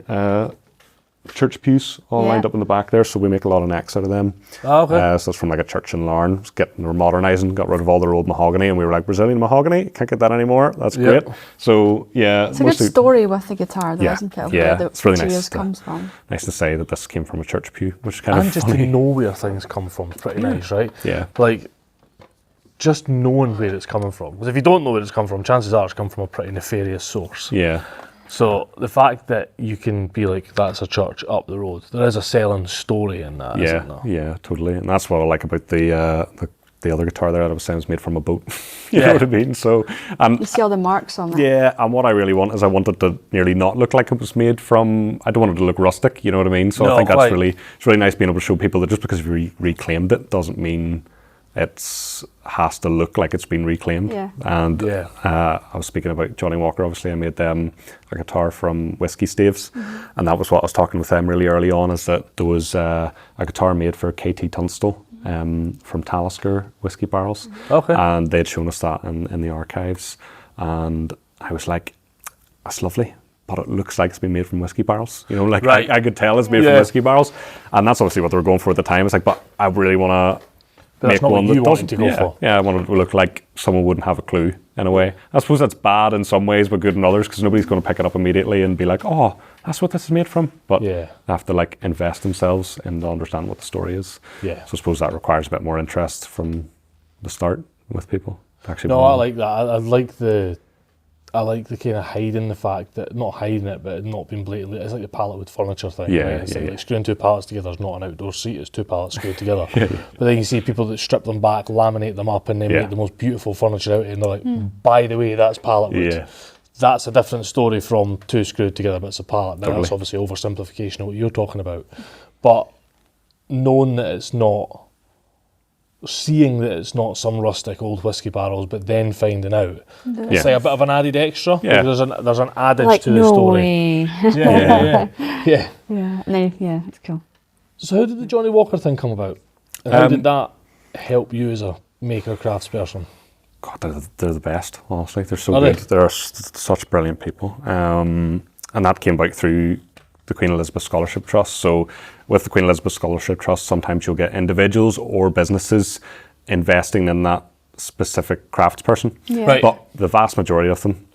church pews all lined up in the back there, so we make a lot of necks out of them. Oh, okay. So it's from like a church in Larne. We're modernising, got rid of all their old mahogany, and we were like, Brazilian mahogany, can't get that anymore. That's great. So yeah, it's a good story with the guitar, though, isn't it? Yeah, it's really nice. Comes from. Nice to say that this came from a church pew, which is kind of just funny. to know where things come from, pretty nice, right? Yeah. Like, just knowing where it's coming from. Because if you don't know where it's come from, chances are it's come from a pretty nefarious source. Yeah. So the fact that you can be like, that's a church up the road, there is a selling story in that, isn't there? Yeah, totally. And that's what I like about the other guitar there that I was saying was made from a boat. You know what I mean? So you see all the marks on it. Yeah, and what I really want is I want it to nearly not look like it was made from, I don't want it to look rustic, you know what I mean? So I think that's it's really nice being able to show people that just because you reclaimed it doesn't mean has to look like it's been reclaimed. Yeah. And I was speaking about Johnny Walker, obviously I made them a guitar from whiskey staves, and that was what I was talking with them really early on, is that there was a guitar made for KT Tunstall from Talisker whiskey barrels. Okay. And they'd shown us that in the archives, and I was like, that's lovely, but it looks like it's been made from whiskey barrels. You know, like I could tell it's made from whiskey barrels, and that's obviously what they were going for at the time. It's like, but I really want to make one that doesn't. I want it to look like someone wouldn't have a clue in a way. I suppose that's bad in some ways, but good in others, because nobody's going to pick it up immediately and be like, oh, that's what this is made from. But they have to like invest themselves in to understand what the story is. Yeah. So I suppose that requires a bit more interest from the start with people. Actually, I like that. I like the kind of hiding the fact that, not hiding it, but not being blatantly, it's like the pallet wood furniture thing. Yeah, right? It's like screwing two pallets together is not an outdoor seat, it's two pallets screwed together. But then you see people that strip them back, laminate them up, and then make the most beautiful furniture out of it, and they're like, by the way, that's pallet wood. Yeah. That's a different story from two screwed together bits of pallet. Now that's obviously oversimplification of what you're talking about. But knowing that it's not, seeing that it's not some rustic old whiskey barrels, but then finding out it's like a bit of an added extra. Yeah. Like there's an adage like, to the story. Way. Yeah. And then, it's cool. So how did the Johnny Walker thing come about? And how did that help you as a maker crafts person? God, they're the best, honestly. They're so good. They're such brilliant people. And that came about through the Queen Elizabeth Scholarship Trust. So with the Queen Elizabeth Scholarship Trust, sometimes you'll get individuals or businesses investing in that specific craftsperson. Yeah. Right. But the vast majority of them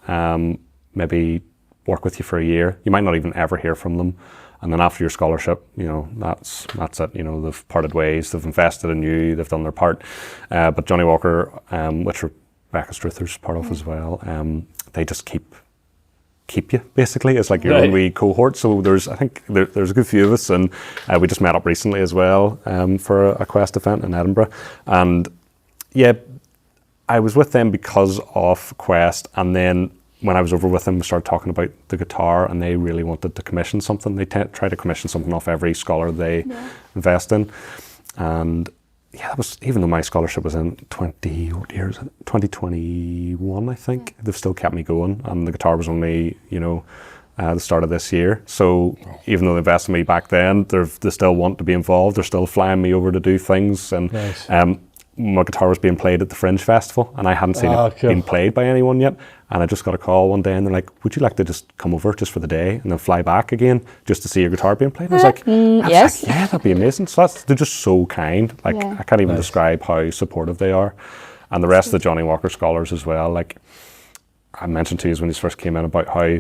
maybe work with you for a year. You might not even ever hear from them. And then after your scholarship, you know, that's it. You know, they've parted ways, they've invested in you, they've done their part. But Johnny Walker, which Rebecca Struther's part of as well, they just keep you, basically. It's like your own wee cohort. So there's a good few of us, and we just met up recently as well for a Quest event in Edinburgh. And yeah, I was with them because of Quest, and then when I was over with them, we started talking about the guitar, and they really wanted to commission something. They try to commission something off every scholar they invest in. And yeah, that was, even though my scholarship was in 2021, I think, they've still kept me going. And the guitar was only, the start of this year. So even though they invested in me back then, they still want to be involved. They're still flying me over to do things. And my guitar was being played at the Fringe Festival, and I hadn't seen it being played by anyone yet. And I just got a call one day, and they're like, would you like to just come over just for the day and then fly back again just to see your guitar being played? And I was like, yes. Yeah, that'd be amazing. So they're just so kind. Like, I can't even describe how supportive they are. And the rest of the Johnny Walker scholars as well. Like I mentioned to you when you first came in about how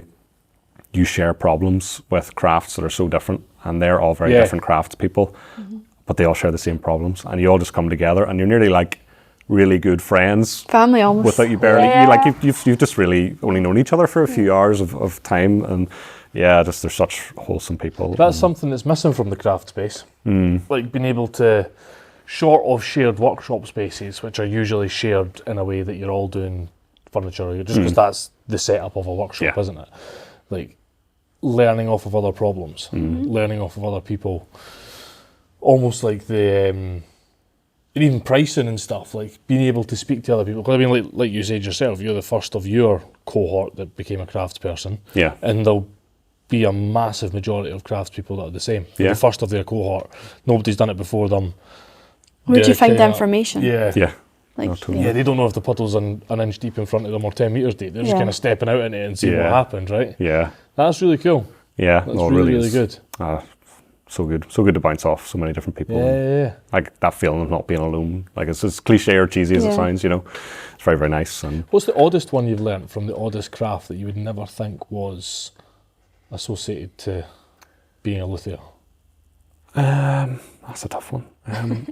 you share problems with crafts that are so different, and they're all very different crafts people, but they all share the same problems, and you all just come together, and you're nearly like really good friends, family almost, without you barely you've just really only known each other for a few hours of time, and they're such wholesome people. That's something that's missing from the craft space, like being able to, short of shared workshop spaces, which are usually shared in a way that you're all doing furniture, just because that's the setup of a workshop, isn't it? Like learning off of other problems, learning off of other people, almost like the and even pricing and stuff, like being able to speak to other people. Because I mean, like you said yourself, you're the first of your cohort that became a crafts person. Yeah. And there'll be a massive majority of crafts people that are the same. Yeah. The first of their cohort. Nobody's done it before them. Where'd you find the information? Yeah. Yeah. They don't know if the puddle's an inch deep in front of them or 10 metres deep. They're just kind of stepping out in it and seeing what happened, right? Yeah. That's really cool. Yeah. That's really good. so good to bounce off so many different people. Yeah. Like that feeling of not being alone. Like it's as cliche or cheesy as it sounds, it's very, very nice. And what's the oddest one you've learnt from the oddest craft that you would never think was associated to being a luthier? That's a tough one. I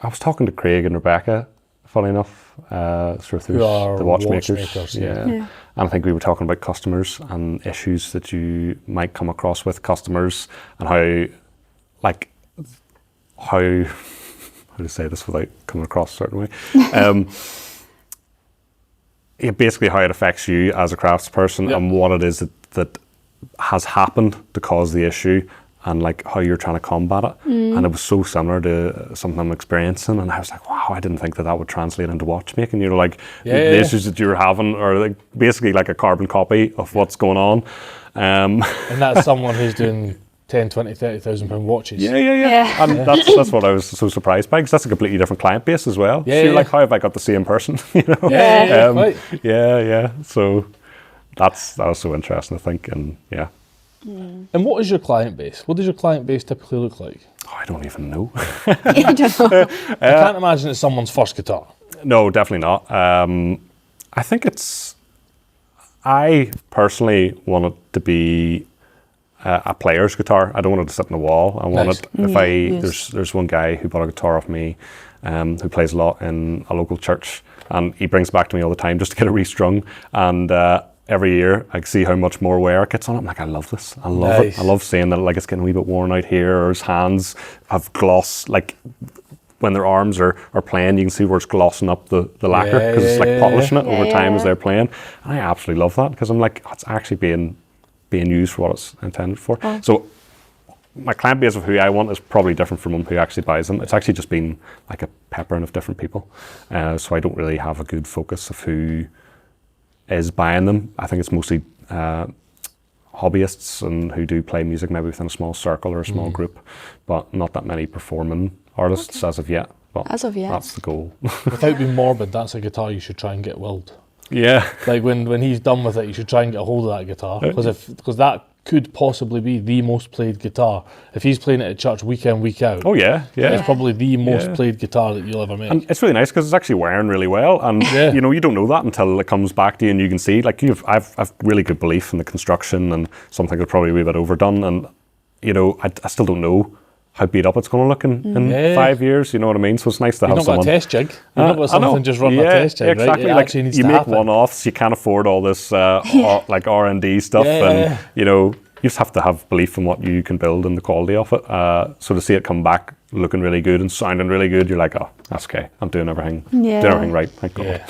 was talking to Craig and Rebecca, funny enough, through the watchmakers. Yeah. And I think we were talking about customers and issues that you might come across with customers, and how to say this without coming across a certain way. Basically how it affects you as a craftsperson and what it is that has happened to cause the issue, and like how you're trying to combat it. And it was so similar to something I'm experiencing, and I was like, wow, I didn't think that would translate into watchmaking. The issues that you were having are like basically like a carbon copy of what's going on. And that's someone who's doing 10, 20, 30,000 pound watches. Yeah. And that's what I was so surprised by, because that's a completely different client base as well. So you're like, how have I got the same person? Right. So that was so interesting, I think, and yeah. And what is your client base? What does your client base typically look like? Oh, I don't even know. I don't know. I can't imagine it's someone's first guitar. No, definitely not. I think I personally want it to be a player's guitar. I don't want it to sit on the wall. I want it, there's one guy who bought a guitar off me, who plays a lot in a local church, and he brings it back to me all the time just to get it restrung, and every year I see how much more wear it gets on it. I'm like, I love this. I love it. I love seeing that like it's getting a wee bit worn out here, or his hands have gloss, like when their arms are playing, you can see where it's glossing up the lacquer, because it's like polishing it over time as they're playing. And I absolutely love that, because I'm like, it's actually being used for what it's intended for. So my client base of who I want is probably different from who actually buys them. It's actually just been like a peppering of different people. So I don't really have a good focus of who is buying them. I think it's mostly hobbyists and who do play music maybe within a small circle or a small group, but not that many performing artists as of yet. But as of yet, that's the goal. Without being morbid, that's a guitar you should try and get willed. Yeah. Like when he's done with it, you should try and get a hold of that guitar, because that could possibly be the most played guitar. If he's playing it at church week in, week out. Oh yeah. It's probably the most played guitar that you'll ever make. And it's really nice because it's actually wearing really well, and you don't know that until it comes back to you and you can see. Like I've really good belief in the construction, and something could probably be a bit overdone, and I still don't know how beat up it's going to look in 5 years. You know what I mean? So it's nice to have someone. You've not got a test jig. You've not got something just running a test jig, exactly. Right? It actually needs to happen. You make one-offs. You can't afford all this like R&D stuff, and you just have to have belief in what you can build and the quality of it. So to see it come back looking really good and sounding really good, you're like, oh, that's okay. I'm doing everything right. Thank God.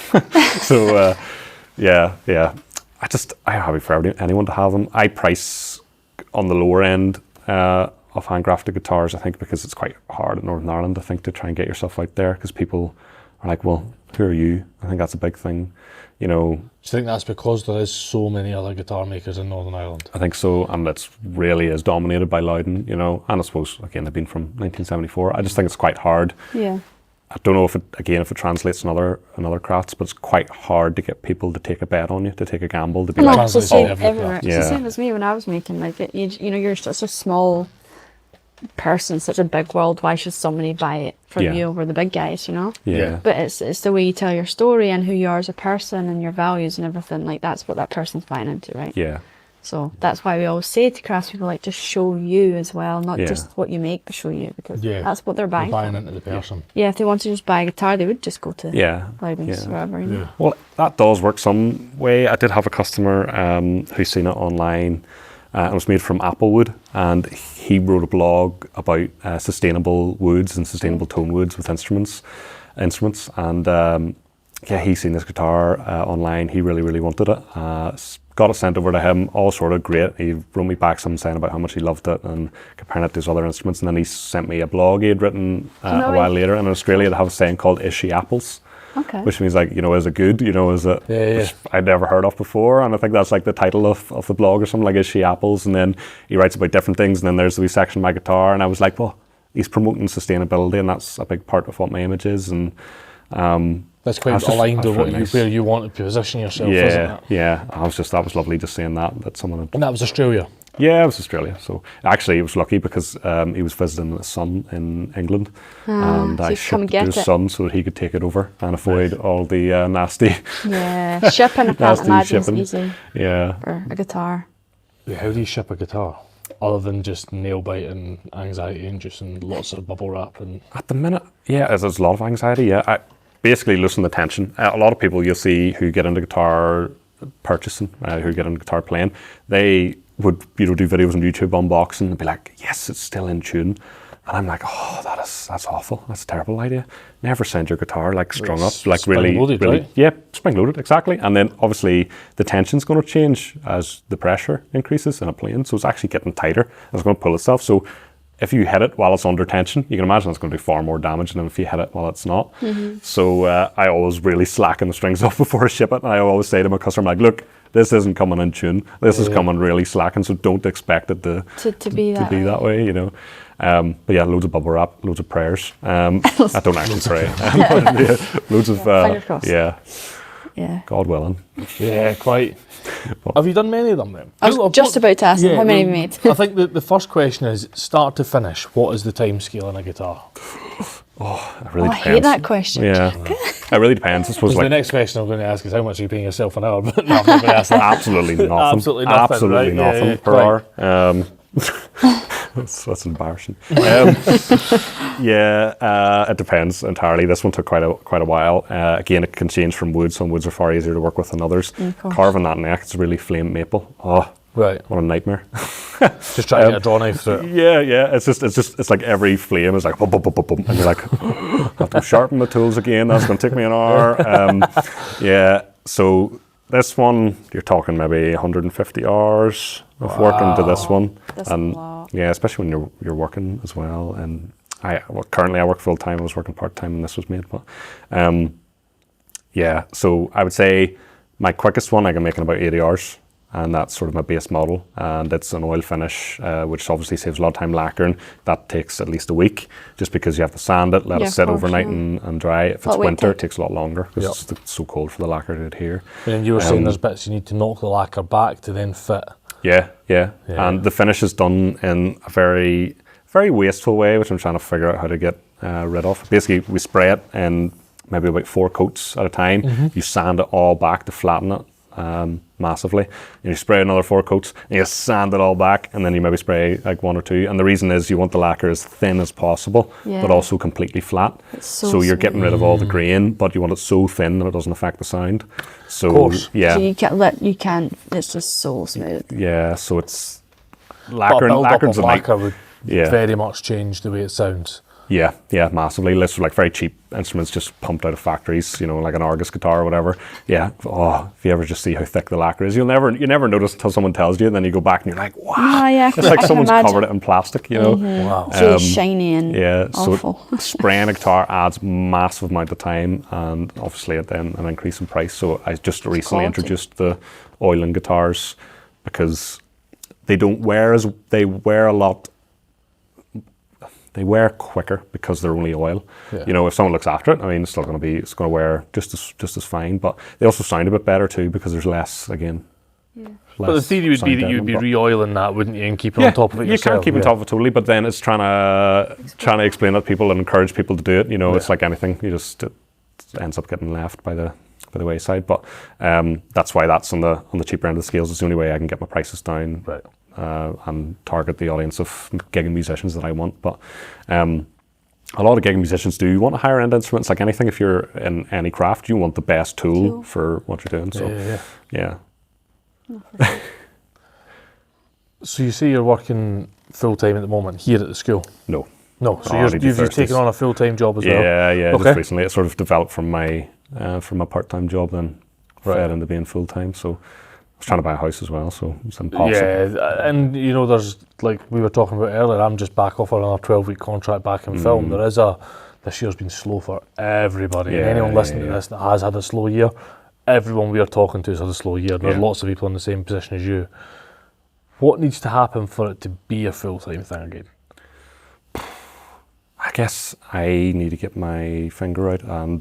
So I'm happy for anyone to have them. I price on the lower end of handcrafted guitars, I think, because it's quite hard in Northern Ireland, I think, to try and get yourself out there, because people are like, well, who are you? I think that's a big thing, Do you think that's because there is so many other guitar makers in Northern Ireland? I think so, and it's really is dominated by Lowden, and I suppose, again, they've been from 1974. I just think it's quite hard. Yeah. I don't know if it translates in other crafts, but it's quite hard to get people to take a bet on you, to take a gamble, to be like, it's the same everywhere. It's the same as me when I was making, like, you're such a small person, such a big world. Why should somebody buy it from you over the big guys? Yeah. But it's the way you tell your story and who you are as a person and your values and everything. Like, that's what that person's buying into, right? Yeah. So that's why we always say to craftspeople, like, just show you as well, not just what you make, but show you, because that's what they're buying. They're buying into the person. Yeah, if they want to just buy a guitar, they would just go to Lowden's or whatever. Yeah. Well, that does work some way. I did have a customer who's seen it online. It was made from apple wood, and he wrote a blog about sustainable woods and sustainable tonewoods with instruments, and he's seen this guitar online. He really, really wanted it. Got it sent over to him, all sorted great. He wrote me back something saying about how much he loved it and comparing it to his other instruments, and then he sent me a blog he had written a while later. In Australia, they have a saying called "Is she apples?" Okay. Which means, like, is it good? Is it? Which I'd never heard of before, and I think that's like the title of the blog or something, like "Is she apples?" And then he writes about different things, and then there's the wee section of my guitar, and I was like, well, he's promoting sustainability, and that's a big part of what my image is, and that's quite aligned with where you want to position yourself, isn't it? Yeah. That was lovely just seeing that someone had. And that was Australia. Yeah, it was Australia. So actually, it was lucky because he was visiting his son in England, and so I shipped it to his son so that he could take it over and avoid all the nasty. Yeah, shipping. I can't imagine it's easy. Yeah, for a guitar. How do you ship a guitar? Other than just nail biting, anxiety induced, and lots of bubble wrap and. At the minute, yeah, there's a lot of anxiety. Yeah, basically loosen the tension. A lot of people you'll see who get into guitar purchasing, who get into guitar playing, they would do videos on YouTube unboxing and be like, yes, it's still in tune. And I'm like, oh, that's awful. That's a terrible idea. Never send your guitar like strung up, like really, loaded, really, right? Yeah, spring loaded, exactly. And then obviously the tension's going to change as the pressure increases in a plane. So it's actually getting tighter and it's going to pull itself. So if you hit it while it's under tension, you can imagine it's going to do far more damage than if you hit it while it's not. So I always really slacken the strings off before I ship it. And I always say to my customer, like, look, this isn't coming in tune. This is coming really slackened, so don't expect it to be that way, you know. But yeah, loads of bubble wrap, loads of prayers. I don't actually pray. Loads of fingers crossed. Yeah. God willing. Yeah, quite. Have you done many of them then? I was just about to ask how many have you made? I think the first question is, start to finish, what is the time scale on a guitar? It really depends. I hate that question. Yeah, it really depends. I suppose the next question I'm going to ask is, how much are you paying yourself an hour? But no, I'm not going to ask that. Absolutely nothing. Absolutely nothing, nothing per hour. That's embarrassing. It depends entirely. This one took quite a while. Again, it can change from wood. Some woods are far easier to work with than others. Carving that neck, it's really flame maple. Oh, right, what a nightmare. Just trying to get a draw knife through it. Yeah. It's like every flame is like boom, boom, boom, boom, boom, and you're like, I have to sharpen the tools again. That's going to take me an hour. So this one, you're talking maybe 150 hours of work into this one. That's a lot. Yeah, especially when you're working as well. And currently I work full time. I was working part time when this was made, but so I would say my quickest one I can make in about 80 hours. And that's sort of my base model, and it's an oil finish, which obviously saves a lot of time lacquering. That takes at least a week, just because you have to sand it, let it sit overnight and dry. If it's winter, it takes a lot longer because it's so cold for the lacquer to adhere. And you were saying there's bits you need to knock the lacquer back to then fit. Yeah. And the finish is done in a very, very wasteful way, which I'm trying to figure out how to get rid of. Basically, we spray it in maybe about 4 coats at a time. You sand it all back to flatten it. Massively, and you spray another 4 coats and you sand it all back, and then you maybe spray like 1 or 2, and the reason is you want the lacquer as thin as possible but also completely flat, so you're getting rid of all the grain, but you want it so thin that it doesn't affect the sound. So so you can't it's just so smooth. So it's lacquer's a lacquer would very much change the way it sounds. Yeah, massively. Literally, like very cheap instruments just pumped out of factories, like an Argus guitar or whatever. Yeah. Oh, if you ever just see how thick the lacquer is, you never notice until someone tells you, and then you go back and you're like, wow. It's like someone's covered it in plastic, Wow. So it's shiny and awful. So spraying a guitar adds massive amount of time, and obviously then an increase in price. So I just recently introduced the oiling guitars because they wear a lot. They wear quicker because they're only oil. Yeah. If someone looks after it, I mean, it's going to wear just as fine. But they also sound a bit better too because there's less again. Yeah. But the theory would be that you'd be re-oiling that, wouldn't you, and keeping on top of it yourself? You can't keep on top of it totally, but then it's trying to explain that to people and encourage people to do it. It's like anything; it ends up getting left by the wayside. But that's why that's on the cheaper end of the scales. It's the only way I can get my prices down. Right. And target the audience of gigging musicians that I want. But a lot of gigging musicians do want higher end instruments. Like anything, if you're in any craft, you want the best tool for what you're doing. So yeah. So you say you're working full time at the moment here at the school? No. So you've taken on a full time job as well? Yeah. Okay. Just recently, it sort of developed from my part time job, then fed into being full time. So I was trying to buy a house as well, so it's impossible. Yeah, and there's, like we were talking about earlier, I'm just back off another 12-week contract back in film. This year's been slow for everybody. And anyone listening to this that has had a slow year, everyone we are talking to has had a slow year. There's lots of people in the same position as you. What needs to happen for it to be a full-time thing again? I guess I need to get my finger out and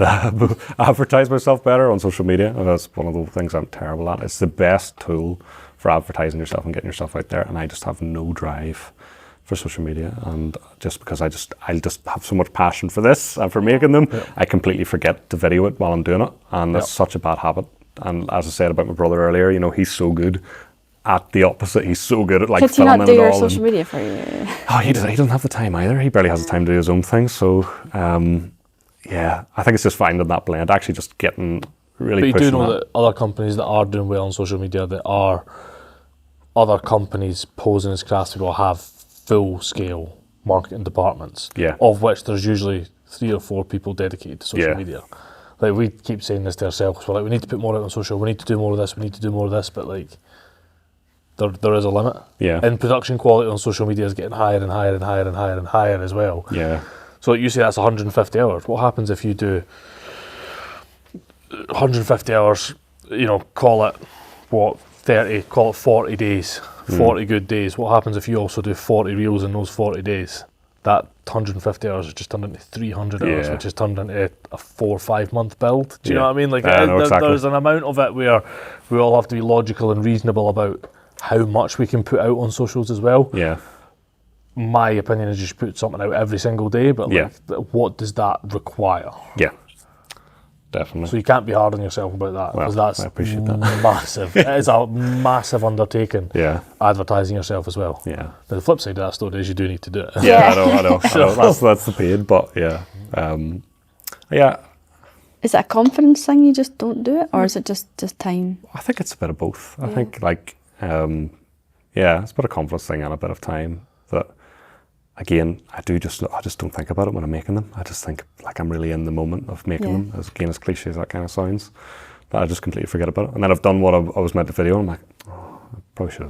advertise myself better on social media. And that's one of the things I'm terrible at. It's the best tool for advertising yourself and getting yourself out there, and I just have no drive for social media, and just because I just have so much passion for this and for making them, I completely forget to video it while I'm doing it, and that's such a bad habit. And as I said about my brother earlier, you know, he's so good at the opposite. He's so good at like filming not do it your all. social media for you? Oh, he doesn't have the time either. He barely has the time to do his own thing. So, yeah, I think it's just finding that blend. Actually, just getting really. But you do know that that other companies that are doing well on social media, that are other companies posing as craftspeople, have full-scale marketing departments. Yeah. Of which there's usually 3 or 4 people dedicated to social media. Like, we keep saying this to ourselves. We're like, we need to put more out on social. We need to do more of this. We need to do more of this. But like, there is a limit. Yeah. And production quality on social media is getting higher and higher and higher and higher and higher as well. Yeah. So you say that's 150 hours. What happens if you do 150 hours, you know, call it 30, call it 40 days, 40 good days. What happens if you also do 40 reels in those 40 days? That 150 hours is just turned into 300 hours, which is turned into a 4 or 5 month build. Do you know what I mean? Like, exactly. There's an amount of it where we all have to be logical and reasonable about how much we can put out on socials as well. Yeah. My opinion is you should put something out every single day, but like, what does that require? Yeah. Definitely. So you can't be hard on yourself about that, because I appreciate that. massive. It is a massive undertaking. Yeah. Advertising yourself as well. Yeah. But the flip side of that story is you do need to do it. Yeah, I know. That's the pain, but yeah. Is it a confidence thing, you just don't do it, or is it just time? I think it's a bit of both. I think like, it's a bit of confidence thing and a bit of time. That again, I just don't think about it when I'm making them. I just think like I'm really in the moment of making them. As cliche as that kind of sounds, that I just completely forget about it. And then I've done what I was meant to video, and I'm like, I probably should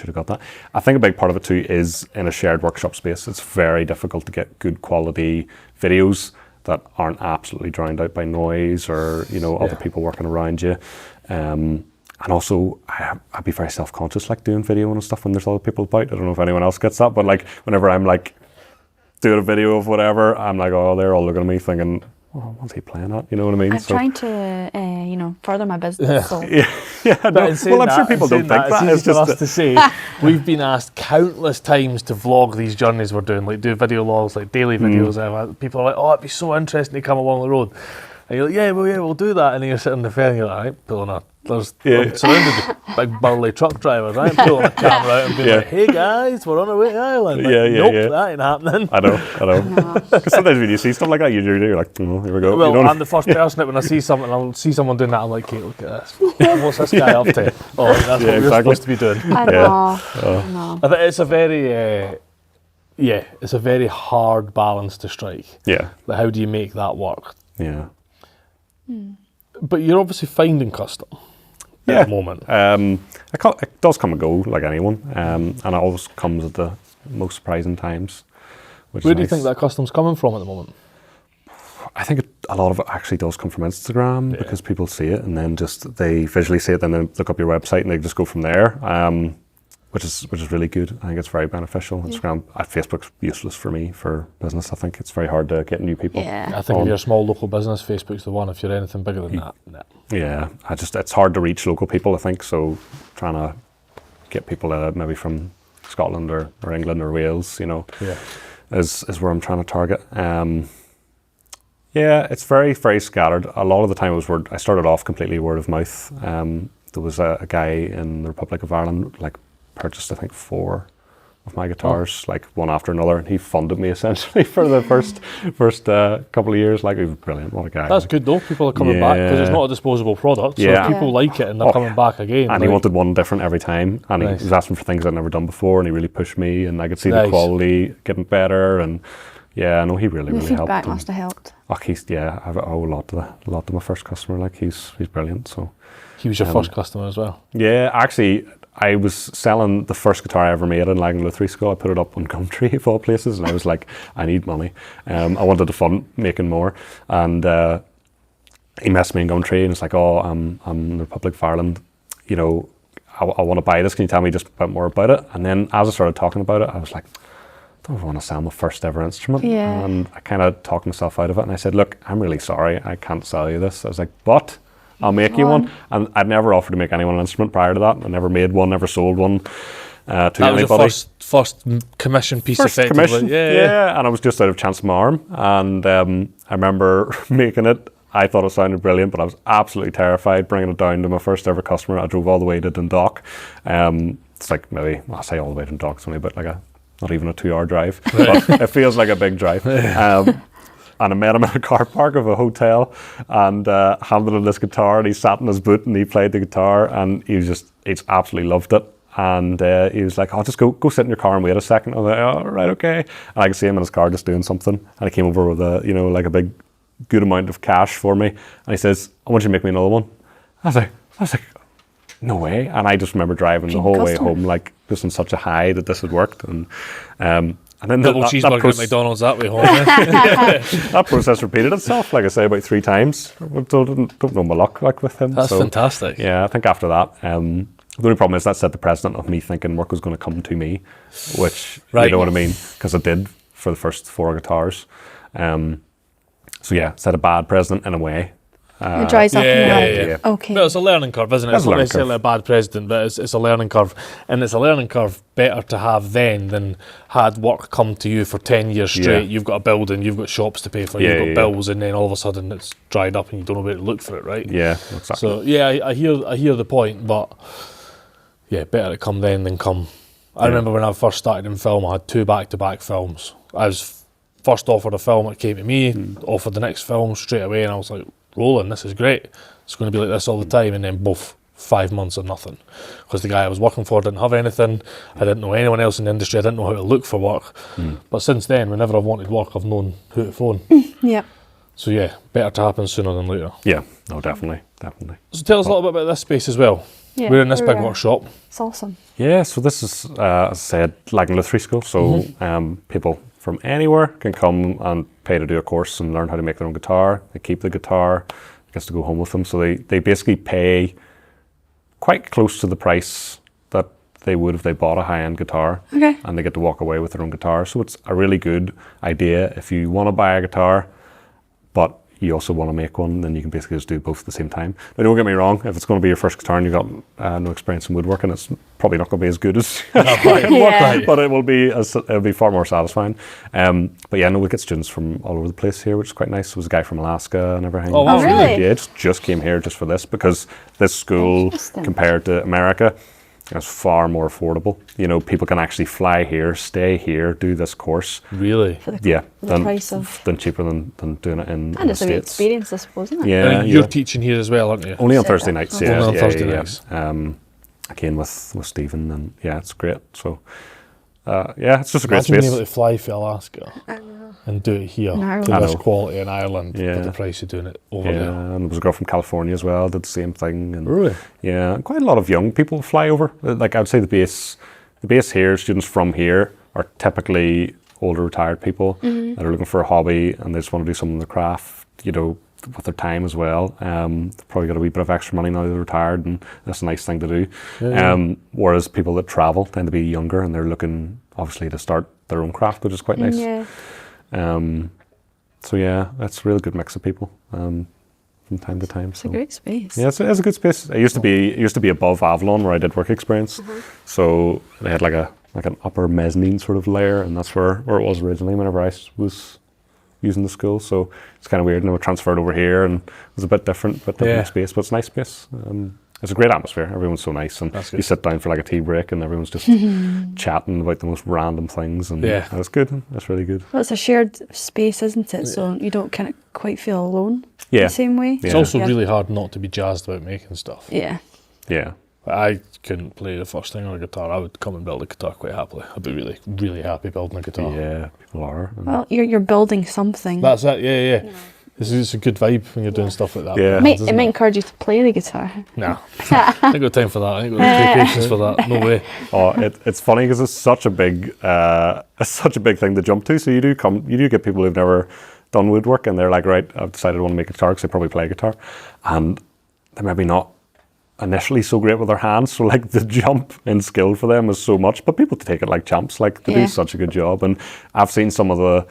have got that. I think a big part of it too is in a shared workshop space. It's very difficult to get good quality videos that aren't absolutely drowned out by noise or other people working around you. And also, I'd be very self-conscious, like doing video and stuff when there's other people about. I don't know if anyone else gets that, but like whenever I'm like doing a video of whatever, I'm like, oh, they're all looking at me thinking, oh, what's he playing at? You know what I mean? I'm trying to, further my business. Yeah. So. Well, I'm sure people don't think that. It's just for us to say. We've been asked countless times to vlog these journeys we're doing, like do video logs, like daily videos. People are like, oh, it'd be so interesting to come along the road. And you're like, we'll do that. And then you're sitting in the fair and you're like, all right, pulling up. I'm surrounded with big burly truck drivers. I'm pulling a camera out and being like, hey guys, we're on our way to Ireland. Like, nope, that ain't happening. I know. Because sometimes when you see stuff like that, you're like, oh, here we go. Well, I'm the first person that when I see something, I'll see someone doing that, I'm like, okay, look at this. What's this guy up to? Oh, that's what we're supposed to be doing. I know. I think it's a very, it's a very hard balance to strike. Yeah. Like, how do you make that work? Yeah. But you're obviously finding custom at the moment. It does come and go like anyone, and it always comes at the most surprising times. Where do you think that custom's coming from at the moment? I think a lot of it actually does come from Instagram, because people see it and then they visually see it, then they look up your website and they just go from there. Which is really good. I think it's very beneficial. Instagram, Facebook's useless for me for business. I think it's very hard to get new people. Yeah. I think if you're a small local business, Facebook's the one. If you're anything bigger than that, no. Yeah, it's hard to reach local people, I think. So trying to get people maybe from Scotland or England or Wales, is where I'm trying to target. It's very, very scattered. A lot of the time I started off completely word of mouth. There was a guy in the Republic of Ireland, purchased I think 4 of my guitars, one after another, and he funded me essentially for the first couple of years. He was brilliant. What a guy! That's good though. People are coming back because it's not a disposable product, so people like it and they're coming back again. And he wanted one different every time, and he was asking for things I'd never done before, and he really pushed me, and I could see the quality getting better, and he really the helped. Feedback must have helped. I owe a lot to my first customer. He's brilliant. So he was your first customer as well. Yeah, actually. I was selling the first guitar I ever made in Lagan Lutherie School. I put it up on Gumtree of all places, and I was like, I need money. I wanted to fund making more, and he messaged me in Gumtree, and it's like, oh, I'm in the Republic of Ireland. I want to buy this. Can you tell me just a bit more about it? And then as I started talking about it, I was like, I don't want to sell my first ever instrument. And I kind of talked myself out of it, and I said, look, I'm really sorry, I can't sell you this. I was like, but I'll make you one. And I'd never offered to make anyone an instrument prior to that. I never made one, never sold one to anybody. That was your first commission piece, effectively. Commission, yeah. And I was just out of chance of my arm. And I remember making it. I thought it sounded brilliant, but I was absolutely terrified bringing it down to my first ever customer. I drove all the way to Dundalk. It's like maybe, I say all the way to Dundalk, it's only about like not even a 2-hour drive, but it feels like a big drive. And I met him in a car park of a hotel and handed him this guitar, and he sat in his boot and he played the guitar, and he's absolutely loved it. And he was like, "Oh, just go sit in your car and wait a second." I was like, "Oh, right, okay." And I could see him in his car just doing something, and he came over with like a big, good amount of cash for me, and he says, "I want you to make me another one." I was like, "No way!" And I just remember driving the whole way home, like just in such a high that this had worked, and then double cheeseburger at McDonald's that way home. That process repeated itself, like I say, about 3 times. I don't know my luck like with him. That's fantastic. Yeah, I think after that, the only problem is that set the precedent of me thinking work was going to come to me, which you know what I mean, because it did for the first 4 guitars. So yeah, set a bad precedent in a way. It dries up in your head. Okay. Well, it's a learning curve, isn't it? It's not necessarily a bad precedent, but it's a learning curve. And it's a learning curve better to have then than had work come to you for 10 years straight. You've got a building, you've got shops to pay for, you've got bills, and then all of a sudden it's dried up and you don't know where to look for it, right? Yeah, exactly. So yeah, I hear the point, but yeah, better to come then than come. I remember when I first started in film, I had 2 back-to-back films. I was first offered a film, it came to me, offered the next film straight away, and I was like, rolling, this is great. It's going to be like this all the time, and then both 5 months of nothing. Because the guy I was working for didn't have anything, I didn't know anyone else in the industry, I didn't know how to look for work. But since then, whenever I've wanted work, I've known who to phone. Yeah. So yeah, better to happen sooner than later. Yeah, no, definitely. So tell us a little bit about this space as well. Yeah, we're in this big workshop. It's awesome. Yeah, so this is, as I said, Lagan Lutherie School. So people from anywhere can come and pay to do a course and learn how to make their own guitar. They keep the guitar, gets to go home with them. So they basically pay quite close to the price that they would if they bought a high-end guitar. Okay. And they get to walk away with their own guitar. So it's a really good idea if you want to buy a guitar, but you also want to make one, then you can basically just do both at the same time. Now, don't get me wrong, if it's going to be your first guitar and you've got no experience in woodworking, it's probably not going to be as good as but it will be far more satisfying. But yeah, no, we get students from all over the place here, which is quite nice. There was a guy from Alaska and everything. Oh, wow. Really? Yeah, just came here just for this, because this school, compared to America, is far more affordable. You know, people can actually fly here, stay here, do this course. Really? Than cheaper than doing it in and the it's a States. new experience, I suppose, isn't it? Yeah, and you're teaching here as well, aren't you? Only on Thursday nights. Only on Thursday nights. Again with Stephen, and yeah, it's great. So it's just a great Imagine space. being able to fly for Alaska and do it here to this quality in Ireland at the price of doing it over there. And there was a girl from California as well, did the same thing. And really? Yeah, quite a lot of young people fly over. Like, I would say the base here, students from here are typically older retired people that are looking for a hobby and they just want to do something in the craft, you know, with their time as well. They've probably got a wee bit of extra money now they're retired, and that's a nice thing to do. Whereas people that travel tend to be younger and they're looking obviously to start their own craft, which is quite nice. Yeah. So yeah, it's a really good mix of people from time to time. It's a great space. Yeah, it's a good space. It used to be above Avalon where I did work experience. So they had like an upper mezzanine sort of layer, and that's where it was originally whenever I was using the school. So it's kind of weird, and it transferred over here and it was a bit different space, but it's a nice space. It's a great atmosphere. Everyone's so nice, and you sit down for like a tea break and everyone's just chatting about the most random things, and it's good. That's really good. Well, it's a shared space, isn't it? So you don't kind of quite feel alone the same way. It's also really hard not to be jazzed about making stuff. Yeah. Yeah. I couldn't play the first thing on a guitar. I would come and build a guitar quite happily. I'd be really, really happy building a guitar. Yeah, people are. Well, you're building something. That's it, yeah. It's a good vibe when you're doing stuff like that. Yeah. It might encourage you to play the guitar. No. I ain't got time for that. I ain't got patience for that. No way. It's funny because it's such a big thing to jump to. So you do get people who've never done woodwork, and they're like, right, I've decided I want to make a guitar because they probably play guitar, and they're maybe not initially so great with their hands, so like the jump in skill for them is so much, but people take it like champs. Like, they do such a good job, and I've seen some of the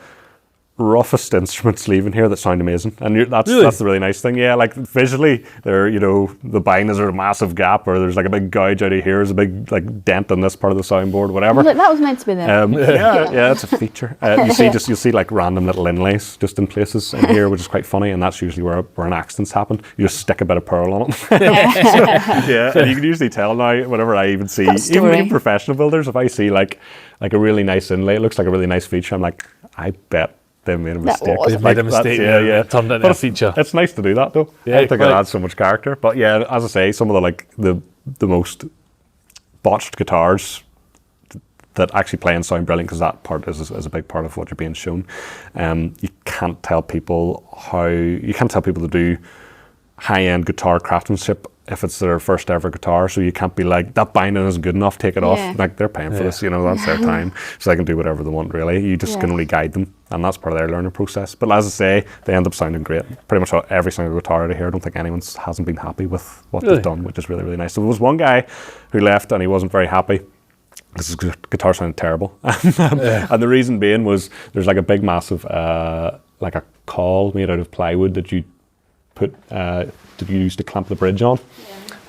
roughest instruments leaving here that sound amazing, and that's the really nice thing. Yeah, like visually, they're the bindings are a massive gap, or there's like a big gouge out of here, there's a big like dent in this part of the soundboard, whatever. Look, that was meant to be there. Yeah, it's a feature. You'll see like random little inlays just in places in here, which is quite funny, and that's usually where an accident's happened. You just stick a bit of pearl on it. And you can usually tell now. Whenever I even see even professional builders, if I see like a really nice inlay, it looks like a really nice feature, I'm like, I bet they made a mistake. They've made a mistake. Turned it into a feature. It's nice to do that though. I think it adds so much character. But yeah, as I say, some of the most botched guitars that actually play and sound brilliant, because that part is a big part of what you're being shown. You can't tell people to do high-end guitar craftsmanship if it's their first ever guitar. So you can't be like, that binding isn't good enough, take it off. Like, they're paying for this, that's their time, so they can do whatever they want, really. You just can only guide them, and that's part of their learning process. But as I say, they end up sounding great. Pretty much every single guitar out of here, I don't think anyone hasn't been happy with what they've done, which is really, really nice. So there was one guy who left and he wasn't very happy. This guitar sounded terrible. And the reason being was there's like a big massive like a caul made out of plywood that you use to clamp the bridge on,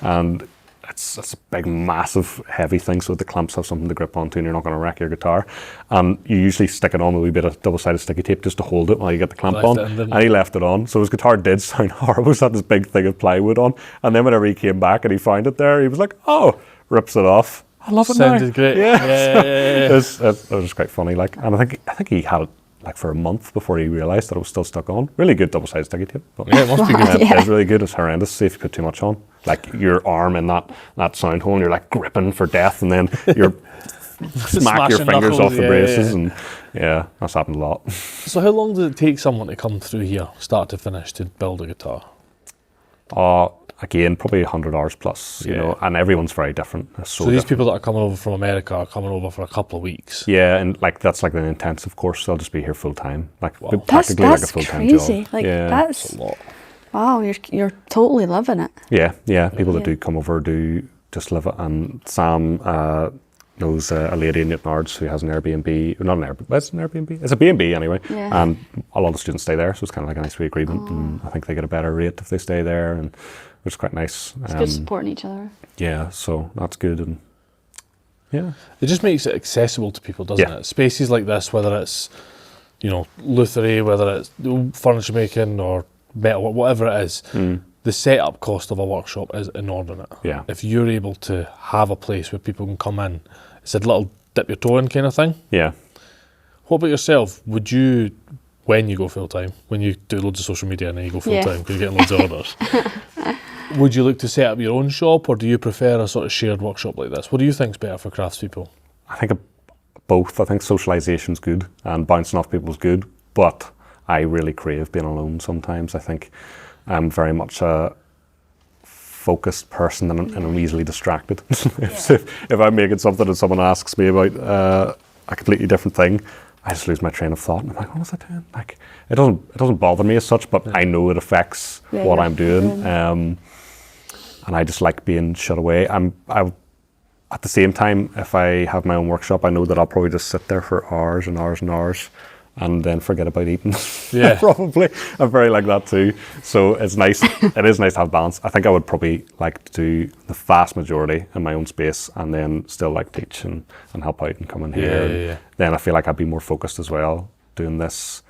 and it's a big massive heavy thing, so the clamps have something to grip onto and you're not going to wreck your guitar. And you usually stick it on with a wee bit of double-sided sticky tape just to hold it while you get the clamp on, and he left it on, so his guitar did sound horrible. He had this big thing of plywood on, and then whenever he came back and he found it there, he was like, oh, rips it off. I love it now. Sounded great. It was quite funny, like, and I think he had it like for a month before he realised that it was still stuck on. Really good double-sided sticky tape. But it must be good. It's really good. It's horrendous. See if you put too much on. Like your arm in that sound hole, and you're like gripping for death, and then you're smack your fingers off the braces, and that's happened a lot. So how long does it take someone to come through here, start to finish, to build a guitar? Again, probably 100 hours plus, you know, and everyone's very different. So these people that are coming over from America are coming over for a couple of weeks. Yeah, and like that's like an intensive course. They'll just be here full time, like practically like a full time job. Like that's a lot. Wow, you're totally loving it. Yeah. People that do come over do just love it. And Sam knows a lady in Newtonards who has an Airbnb. Not an Airbnb, it's an Airbnb. It's a B&B anyway. Yeah. And a lot of students stay there, so it's kind of like a nice wee agreement. And I think they get a better rate if they stay there, and which is quite nice. It's good supporting each other. Yeah, so that's good. And it just makes it accessible to people, doesn't it? Spaces like this, whether it's lutherie, whether it's furniture making or metal, whatever it is, the setup cost of a workshop is inordinate. Yeah. If you're able to have a place where people can come in, it's a little dip your toe in kind of thing. Yeah. What about yourself? Would you, when you go full time, when you do loads of social media and then you go full time because you're getting loads of orders, would you look to set up your own shop, or do you prefer a sort of shared workshop like this? What do you think's better for craftspeople? I think both. I think socialisation's good and bouncing off people's good, but I really crave being alone sometimes. I think I'm very much a focused person, and I'm easily distracted. If I'm making something and someone asks me about a completely different thing, I just lose my train of thought, and I'm like, what was I doing? Like, it doesn't bother me as such, but I know it affects what I'm doing, and I just like being shut away. At the same time, if I have my own workshop, I know that I'll probably just sit there for hours and hours and hours, and then forget about eating. Yeah, probably. I'm very like that too. So it's nice. It is nice to have balance. I think I would probably like to do the vast majority in my own space, and then still like teach and help out and come in here. Yeah. Then I feel like I'd be more focused as well doing this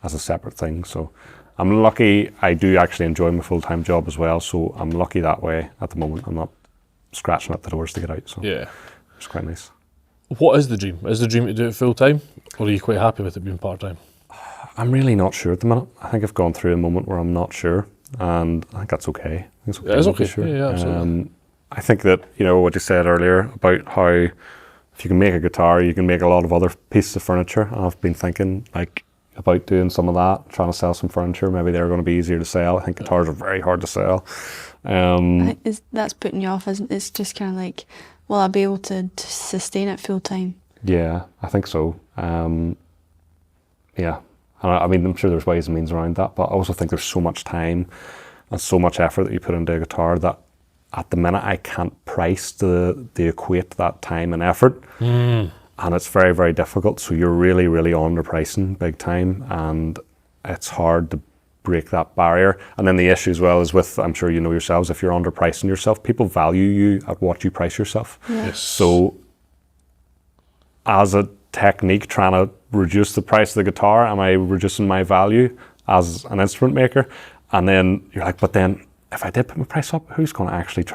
as a separate thing. So I'm lucky. I do actually enjoy my full-time job as well. So I'm lucky that way at the moment. I'm not scratching at the doors to get out. So it's quite nice. What is the dream? Is the dream to do it full time, or are you quite happy with it being part time? I'm really not sure at the minute. I think I've gone through a moment where I'm not sure, and I think that's okay. It's okay. Sure. Yeah, absolutely. I think that what you said earlier about how if you can make a guitar, you can make a lot of other pieces of furniture. And I've been thinking about doing some of that, trying to sell some furniture. Maybe they're going to be easier to sell. I think guitars are very hard to sell. That's putting you off, isn't it? It's just kind of like, will I be able to sustain it full time? Yeah, I think so. I mean, I'm sure there's ways and means around that, but I also think there's so much time and so much effort that you put into a guitar that at the minute I can't price to equate that time and effort. And and it's very, very difficult. So you're really, really underpricing big time, and it's hard to break that barrier. And then the issue as well is with, I'm sure you know yourselves, if you're underpricing yourself, people value you at what you price yourself. Yes. So as a technique trying to reduce the price of the guitar, am I reducing my value as an instrument maker? And then you're like, but then if I did put my price up, who's going to actually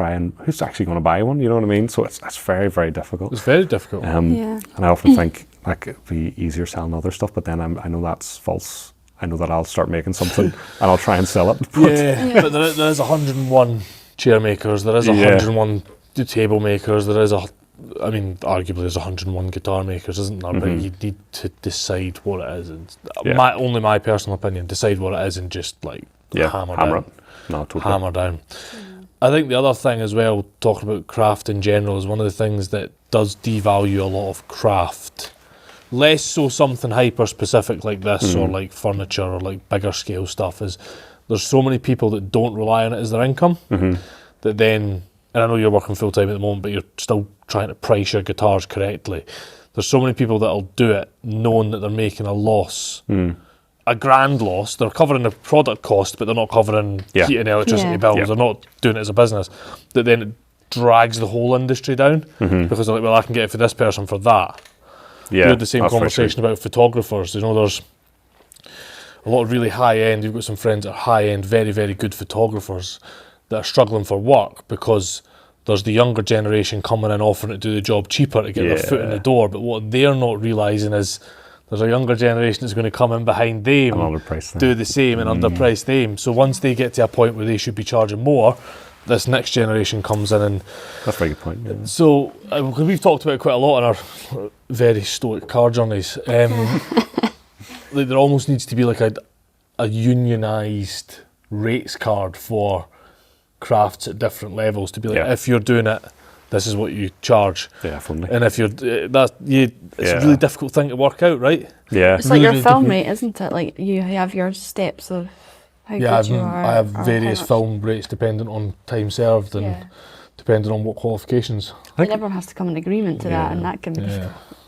who's actually going to buy one? You know what I mean? So it's very, very difficult. It's very difficult. And I often think like it'd be easier selling other stuff, but then I know that's false. I know that I'll start making something and I'll try and sell it. But but there is 101 chair makers, there is 101 table makers, arguably there's 101 guitar makers, isn't there? But you need to decide what it is. And only my personal opinion, decide what it is and just like hammer down. No, totally. Hammer down. I think the other thing as well, talking about craft in general, is one of the things that does devalue a lot of craft. Less so something hyper specific like this or like furniture or like bigger scale stuff, is there's so many people that don't rely on it as their income that then, and I know you're working full time at the moment, but you're still trying to price your guitars correctly. There's so many people that'll do it knowing that they're making a loss, a grand loss. They're covering the product cost, but they're not covering heat and electricity bills. They're not doing it as a business. That then it drags the whole industry down because they're like, well, I can get it for this person for that. We had the same conversation about photographers. You know, there's a lot of really high-end, you've got some friends that are high-end, very, very good photographers that are struggling for work because there's the younger generation coming in offering to do the job cheaper to get their foot in the door. But what they're not realising is there's a younger generation that's going to come in behind them, do the same and underprice them. So once they get to a point where they should be charging more, this next generation comes in and... That's a very good point. Yeah. So, we've talked about it quite a lot in our very stoic car journeys. Like there almost needs to be like a unionised rates card for crafts at different levels to be like, if you're doing it, this is what you charge. Yeah, definitely. And if you're... it's a really difficult thing to work out, right? Yeah. It's like your film rate, isn't it? Like you have your steps of... I have various film rates dependent on time served and depending on what qualifications. Everyone has to come in agreement to that, and that can be...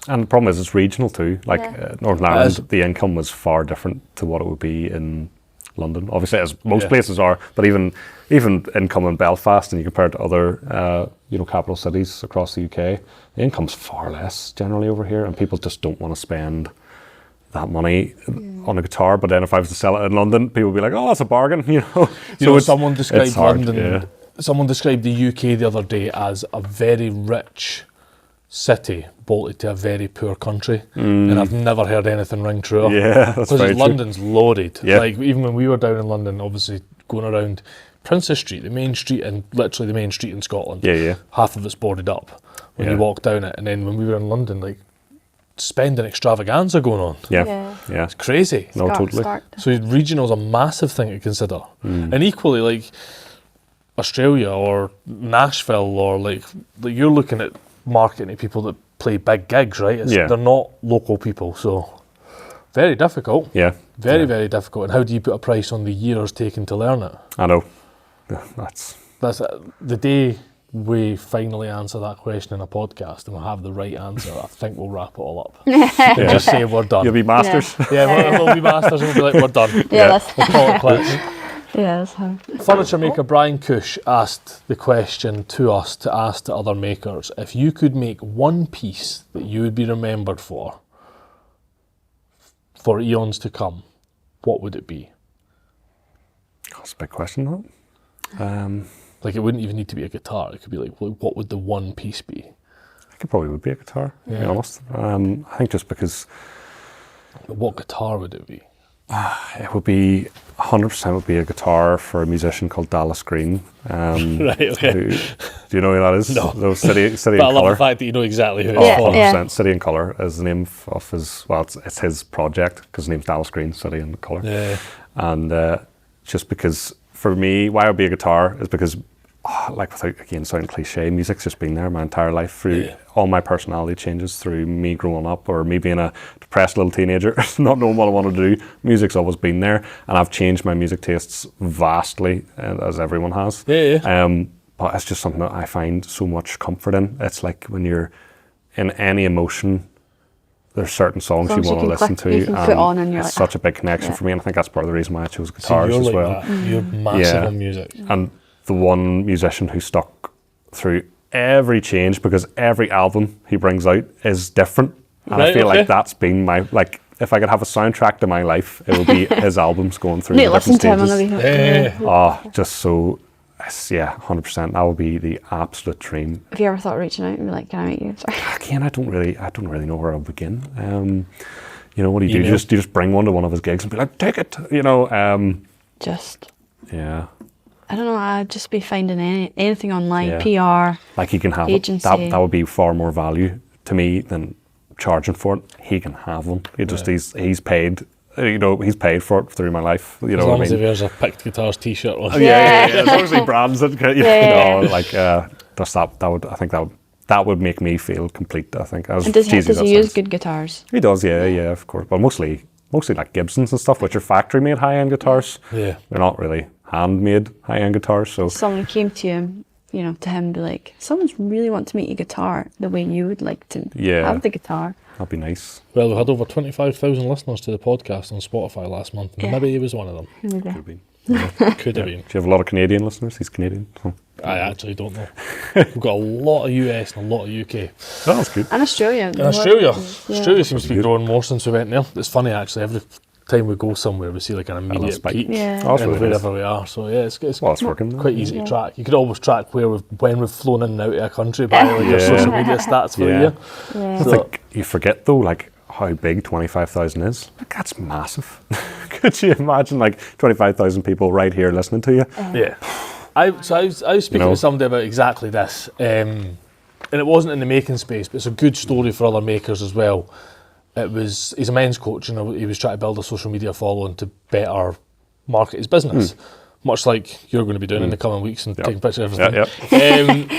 And the problem is it's regional too. Like Northern Ireland, the income was far different to what it would be in London. Obviously, as most places are, but even income in Belfast, and you compare it to other capital cities across the UK, the income's far less generally over here, and people just don't want to spend that money on a guitar. But then if I was to sell it in London, people would be like, oh, that's a bargain, So someone described London, someone described the UK the other day as a very rich city bolted to a very poor country, and I've never heard anything ring true. Yeah, that's very true. London's loaded. Like even when we were down in London, obviously going around Princess Street, the main street, and literally the main street in Scotland, half of it's boarded up when you walk down it. And then when we were in London, like spending extravaganza going on. It's crazy. No, totally. So regional's a massive thing to consider. And equally, like Australia or Nashville, or like you're looking at marketing to people that play big gigs, right? They're not local people, so very difficult. Very, very difficult. And how do you put a price on the years taken to learn it? I know. That's the day we finally answer that question in a podcast and we'll have the right answer, I think we'll wrap it all up. And just say we're done. You'll be masters. We'll be masters and we'll be like, we're done. We'll call it quits. That's how. Furniture maker Brian Cush asked the question to us to ask to other makers: if you could make one piece that you would be remembered for eons to come, what would it be? That's a big question, though. Like, it wouldn't even need to be a guitar. It could be like, what would the one piece be? I think it probably would be a guitar, to be honest. I think just because... What guitar would it be? It would be, 100% would be a guitar for a musician called Dallas Green. Right, okay. Do you know who that is? No. No, City and But I love Colour. the fact that you know exactly who it is. 100%. City and Colour is the name of his, well, it's his project, because his name's Dallas Green, City and Colour. Yeah. And just because, for me, why it would be a guitar is because, like, without, again, sounding cliche, music's just been there my entire life through all my personality changes, through me growing up or me being a depressed little teenager, not knowing what I wanted to do. Music's always been there, and I've changed my music tastes vastly, as everyone has. But it's just something that I find so much comfort in. It's like when you're in any emotion, there's certain songs you want to listen to, you can put on and you're it's like, such a big connection for me, and I think that's part of the reason why I chose So guitars you're as like well. that. You're massive on music. And the one musician who stuck through every change, because every album he brings out is different, and I feel like that's been my, like, if I could have a soundtrack to my life, it would be his albums going through the different stages. Just so, yeah, 100%. That would be the absolute dream. Have you ever thought of reaching out and be like, can I meet you? Sorry. Again, I don't really know where I'll begin. You know, what do you do? You just bring one to one of his gigs and be like, take it. You know. Yeah. I don't know. I'd just be finding anything online, PR. Like, he can have agency. it. That would be far more value to me than charging for it. He can have one. He's paid. You know, he's paid for it through my life. You know, as long what I as mean? he wears a Pict Guitars t-shirt on. As long as he brands it. You know, like just that would make me feel complete. I think. And does he use good guitars? He does, yeah, of course. But mostly like Gibsons and stuff, which are factory-made high-end guitars. Yeah, they're not really handmade high-end guitars. So someone came to him, you know, to him, be like, someone's really want to make a guitar the way you would like to have the guitar. That'd be nice. Well, we had over 25,000 listeners to the podcast on Spotify last month. Maybe he was one of them. Maybe. Could have been. Could have been. Do you have a lot of Canadian listeners? He's Canadian. So. I actually don't know. We've got a lot of US and a lot of UK. Oh, that's good. And Australia. And Australia seems to be growing more since we went there. It's funny, actually. Every time we go somewhere, we see like an immediate peak wherever we are. So yeah, it's working. Quite easy to track. You could always track when we've flown in and out of a country by like your social media stats for the year. I think you forget though, like how big 25,000 is. Like, that's massive. Could you imagine like 25,000 people right here listening to you? Yeah. I was speaking to somebody about exactly this, and it wasn't in the making space, but it's a good story for other makers as well. He's a men's coach, and he was trying to build a social media following to better market his business, much like you're going to be doing in the coming weeks and taking pictures of everything.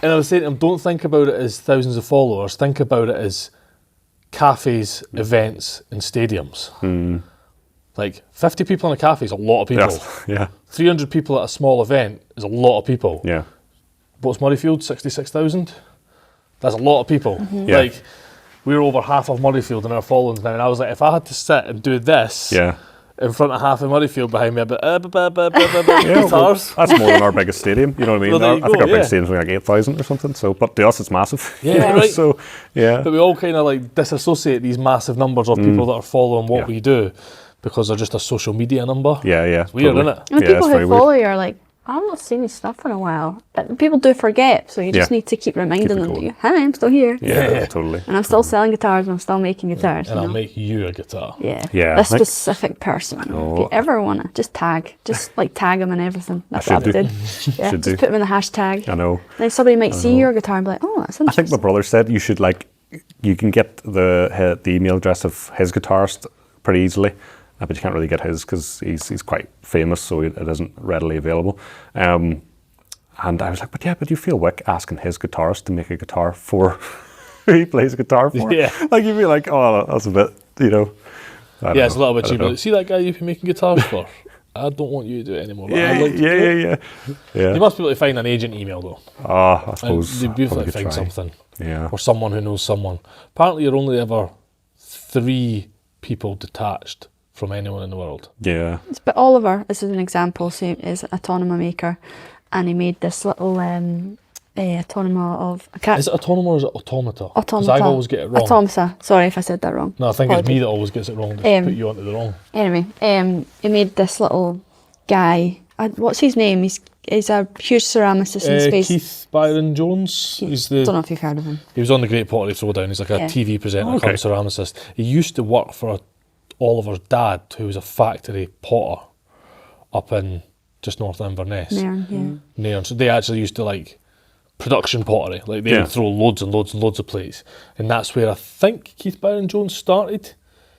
And I was saying to him, don't think about it as thousands of followers, think about it as cafes, events and stadiums. Like 50 people in a cafe is a lot of people. 300 people at a small event is a lot of people. What's Murrayfield, 66,000? That's a lot of people. Like, we're over half of Murrayfield in our followings now, and I was like, if I had to sit and do this in front of half of Murrayfield behind me, guitars. That's more than our biggest stadium, you know what I mean? Well, I think our biggest stadium's like 8,000 or something, so, but to us it's massive. Right. So, But we all kind of like disassociate these massive numbers of people that are following what we do because they're just a social media number. It's weird, isn't it? And the people who follow you are like, I've not seen his stuff in a while. But people do forget, so you just need to keep reminding them, hi, I'm still here. Totally. And I'm still selling guitars and I'm still making guitars. And I'll make you a guitar. A specific person. If you ever want to, just tag him and everything. That's what I did. Just put him in the hashtag. I know. Then somebody might see your guitar and be like, oh, that's interesting. I think my brother said you should you can get the email address of his guitarist pretty easily. But you can't really get his because he's quite famous, so it isn't readily available. And I was like, but you feel wick asking his guitarist to make a guitar for who he plays a guitar for. Like, you'd be like, oh, that's a bit, you know. It's a little bit cheaper. See that guy you've been making guitars for? I don't want you to do it anymore. Yeah. You must be able to find an agent email though. I suppose. You'd be able to find something. Yeah. Or someone who knows someone. Apparently you're only ever 3 people detached from anyone in the world. But Oliver, this is an example, so is a tonema maker, and he made this little autonoma of a cat. Is it autonoma or is it automata? Automata. Because I always get it wrong. Automata. Sorry if I said that wrong. No, I think it's me that always gets it wrong. Just put you onto the wrong. Anyway, he made this little guy. What's his name? He's a huge ceramicist in space. Keith Byron Jones. Don't know if you've heard of him. He was on the Great Pottery Throwdown. He's like a TV presenter, come ceramicist. He used to work for Oliver's dad, who was a factory potter up in just north of Inverness. Nairn. So they actually used to production pottery. Like they would throw loads and loads and loads of plates. And that's where I think Keith Byron Jones started.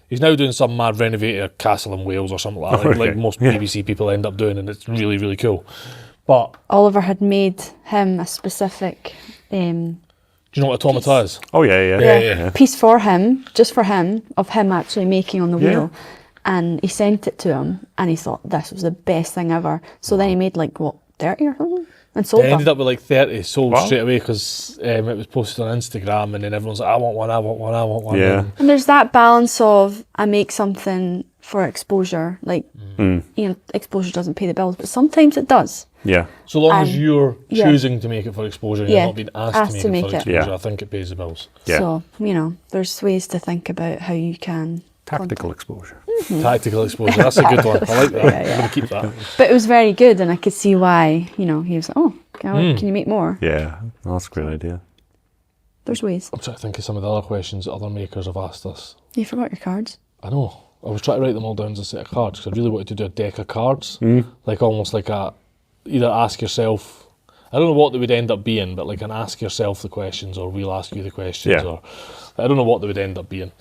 He's now doing some mad renovated castle in Wales or something like that, like most BBC people end up doing, and it's really, really cool. But Oliver had made him a specific do you know what automata is? Oh, yeah. Piece for him, just for him, of him actually making on the wheel. And he sent it to him, and he thought this was the best thing ever. So then he made 30 or something? and sold I them. ended up with like 30 sold Wow. straight away because it was posted on Instagram, and then everyone's like, I want one, I want one, I want one. Yeah. And there's that balance of I make something for exposure, like you know, exposure doesn't pay the bills, but sometimes it does. Yeah. So long as you're yeah. choosing to make it for exposure and Yeah. you're not being asked to make it for exposure, Yeah. I think it pays the bills. Yeah. So, you know, there's ways to think about how you can. Tactical exposure. Tactical exposure, that's a good one. I like that. I'm going to keep that. But it was very good, and I could see why, you know, he was like, oh, can you make more? Yeah. That's a great idea. There's ways. I'm trying to think of some of the other questions that other makers have asked us. You forgot your cards. I know. I was trying to write them all down as a set of cards because I really wanted to do a deck of cards. Like almost like either ask yourself, I don't know what they would end up being, but like an ask yourself the questions, or we'll ask you the questions, Yeah. or I don't know what they would end up being.